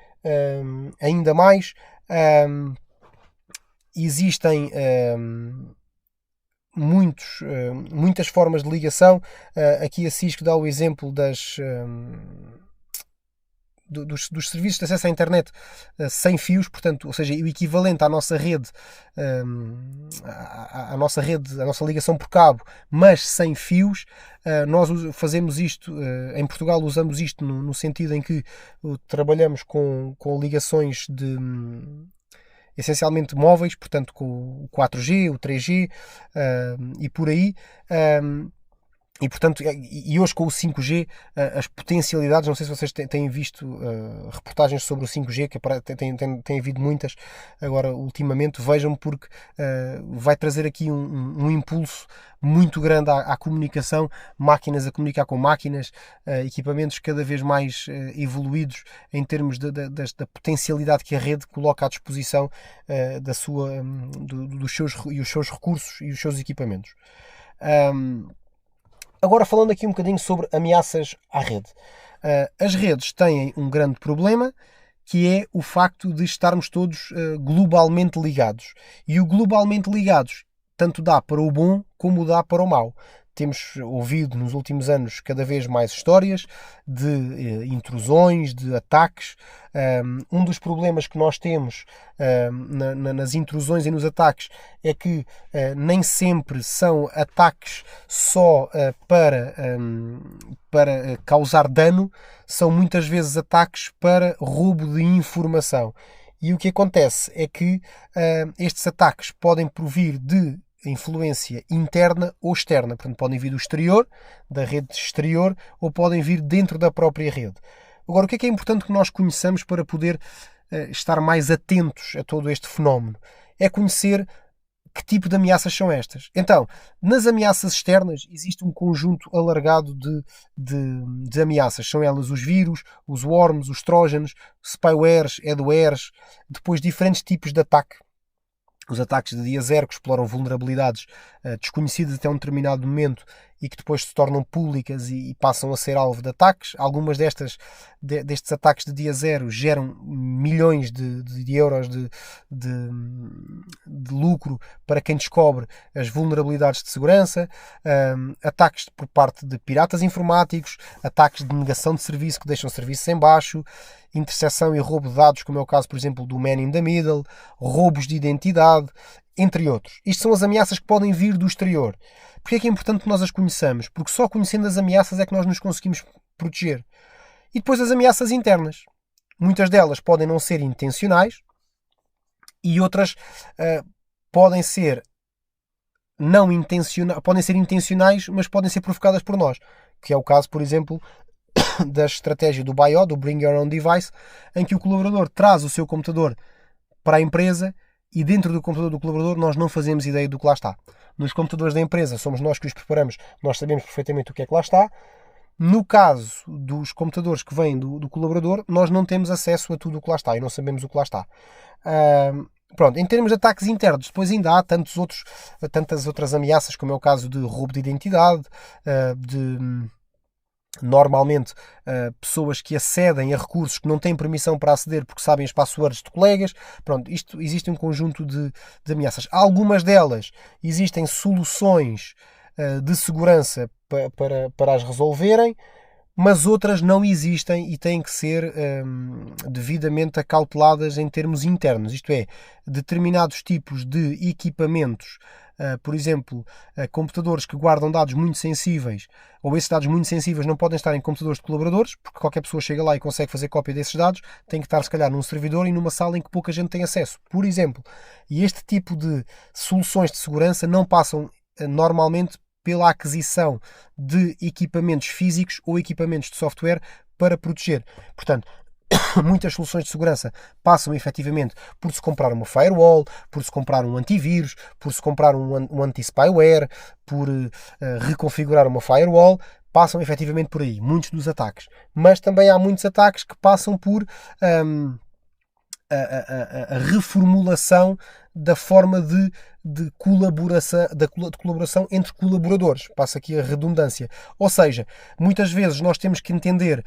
ainda mais. Existem muitas formas de ligação. Aqui a Cisco dá o exemplo dos serviços de acesso à internet sem fios, portanto, ou seja, o equivalente à nossa rede, à nossa ligação por cabo, mas sem fios. Nós fazemos isto, em Portugal usamos isto no sentido em que trabalhamos com ligações essencialmente móveis, portanto com o 4G, o 3G e por aí. E portanto, e hoje com o 5G, as potencialidades, não sei se vocês têm visto reportagens sobre o 5G, que tem havido muitas agora ultimamente, vejam, porque vai trazer aqui um impulso muito grande à comunicação, máquinas a comunicar com máquinas, equipamentos cada vez mais evoluídos em termos da potencialidade que a rede coloca à disposição dos seus recursos e os seus equipamentos. Agora, falando aqui um bocadinho sobre ameaças à rede. As redes têm um grande problema, que é o facto de estarmos todos globalmente ligados. E o globalmente ligados tanto dá para o bom como dá para o mau. Temos ouvido nos últimos anos cada vez mais histórias de intrusões, de ataques. Um dos problemas que nós temos nas intrusões e nos ataques é que nem sempre são ataques só para causar dano, são muitas vezes ataques para roubo de informação. E o que acontece é que estes ataques podem provir de influência interna ou externa. Portanto, podem vir do exterior, da rede exterior, ou podem vir dentro da própria rede. Agora, o que é importante que nós conheçamos para poder estar mais atentos a todo este fenómeno? É conhecer que tipo de ameaças são estas. Então, nas ameaças externas existe um conjunto alargado de ameaças. São elas os vírus, os worms, os trójanos, spywares, adwares, depois diferentes tipos de ataque. Os ataques de dia zero, que exploram vulnerabilidades desconhecidas até um determinado momento e que depois se tornam públicas e passam a ser alvo de ataques. Algumas destes ataques de dia zero geram milhões de euros de lucro para quem descobre as vulnerabilidades de segurança. Ataques por parte de piratas informáticos, ataques de negação de serviço que deixam serviços em baixo, interseção e roubo de dados, como é o caso, por exemplo, do Man in the Middle, roubos de identidade, entre outros. Isto são as ameaças que podem vir do exterior. Porquê é que é importante que nós as conheçamos? Porque só conhecendo as ameaças é que nós nos conseguimos proteger. E depois as ameaças internas. Muitas delas podem não ser intencionais e outras podem ser intencionais, mas podem ser provocadas por nós. Que é o caso, por exemplo, da estratégia do BIO, do Bring Your Own Device, em que o colaborador traz o seu computador para a empresa e dentro do computador do colaborador nós não fazemos ideia do que lá está. Nos computadores da empresa somos nós que os preparamos, nós sabemos perfeitamente o que é que lá está. No caso dos computadores que vêm do colaborador, nós não temos acesso a tudo o que lá está e não sabemos o que lá está. Pronto, em termos de ataques internos, depois ainda há tantas outras ameaças, como é o caso de roubo de identidade, normalmente pessoas que acedem a recursos que não têm permissão para aceder porque sabem as passwords de colegas. Pronto, existe um conjunto de ameaças. Algumas delas existem soluções de segurança para as resolverem, mas outras não existem e têm que ser devidamente acauteladas em termos internos. Isto é, determinados tipos de equipamentos por exemplo, computadores que guardam dados muito sensíveis, ou esses dados muito sensíveis não podem estar em computadores de colaboradores, porque qualquer pessoa chega lá e consegue fazer cópia desses dados, tem que estar se calhar num servidor e numa sala em que pouca gente tem acesso, por exemplo. E este tipo de soluções de segurança não passam normalmente pela aquisição de equipamentos físicos ou equipamentos de software para proteger. Portanto, muitas soluções de segurança passam efetivamente por se comprar uma firewall, por se comprar um antivírus, por se comprar um anti-spyware, por reconfigurar uma firewall. Passam efetivamente por aí, muitos dos ataques. Mas também há muitos ataques que passam por a reformulação da forma de colaboração entre colaboradores. Passa aqui a redundância. Ou seja, muitas vezes nós temos que entender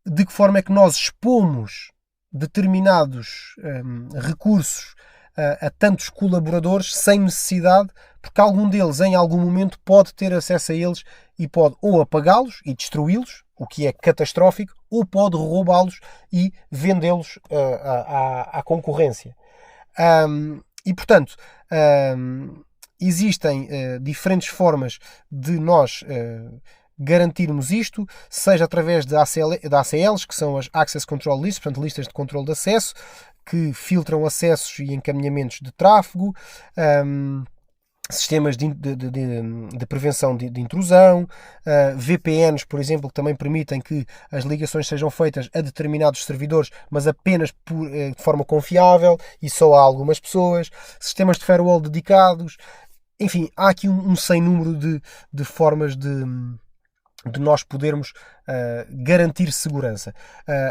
de que forma é que nós expomos determinados recursos a tantos colaboradores sem necessidade, porque algum deles em algum momento pode ter acesso a eles e pode ou apagá-los e destruí-los, o que é catastrófico, ou pode roubá-los e vendê-los à concorrência. E portanto, existem diferentes formas de nós garantirmos isto, seja através de ACLs, que são as Access Control Lists, portanto listas de controle de acesso, que filtram acessos e encaminhamentos de tráfego, sistemas de prevenção de intrusão, VPNs, por exemplo, que também permitem que as ligações sejam feitas a determinados servidores, mas apenas de forma confiável e só a algumas pessoas, sistemas de firewall dedicados. Enfim, há aqui um sem número de formas de nós podermos garantir segurança.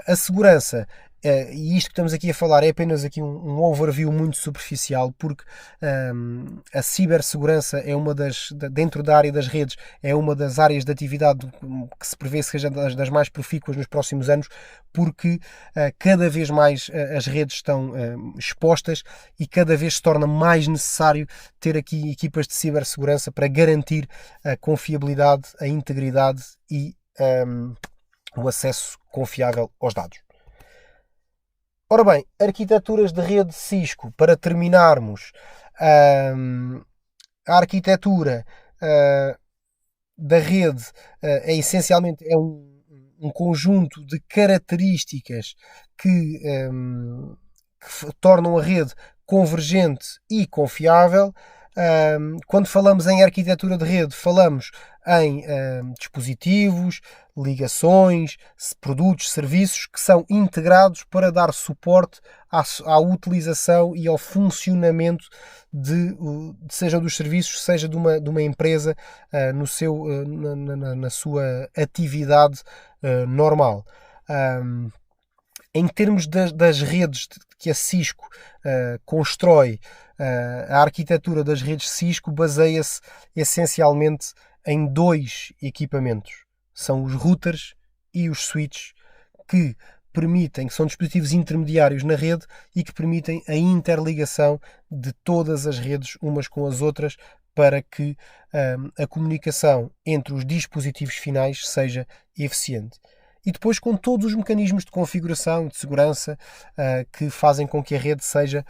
A segurança, e isto que estamos aqui a falar é apenas aqui um overview muito superficial, porque a cibersegurança é uma dentro da área das redes, é uma das áreas de atividade que se prevê seja das mais profícuas nos próximos anos, porque cada vez mais as redes estão expostas e cada vez se torna mais necessário ter aqui equipas de cibersegurança para garantir a confiabilidade, a integridade e o acesso confiável aos dados. Ora bem, arquiteturas de rede Cisco, para terminarmos, a arquitetura da rede é essencialmente um conjunto de características que tornam a rede convergente e confiável. Quando falamos em arquitetura de rede, falamos em dispositivos, ligações, produtos, serviços que são integrados para dar suporte à utilização e ao funcionamento seja dos serviços, seja de uma empresa na sua atividade normal. Em termos das redes que a Cisco constrói, a arquitetura das redes Cisco baseia-se essencialmente em dois equipamentos. São os routers e os switches, que são dispositivos intermediários na rede e que permitem a interligação de todas as redes umas com as outras para que a comunicação entre os dispositivos finais seja eficiente. E depois com todos os mecanismos de configuração, de segurança, que fazem com que a rede seja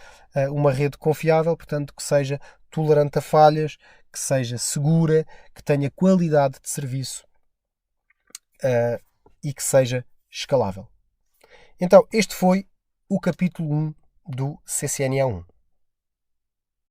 uma rede confiável, portanto que seja tolerante a falhas, que seja segura, que tenha qualidade de serviço e que seja escalável. Então, este foi o capítulo 1 do CCNA 1.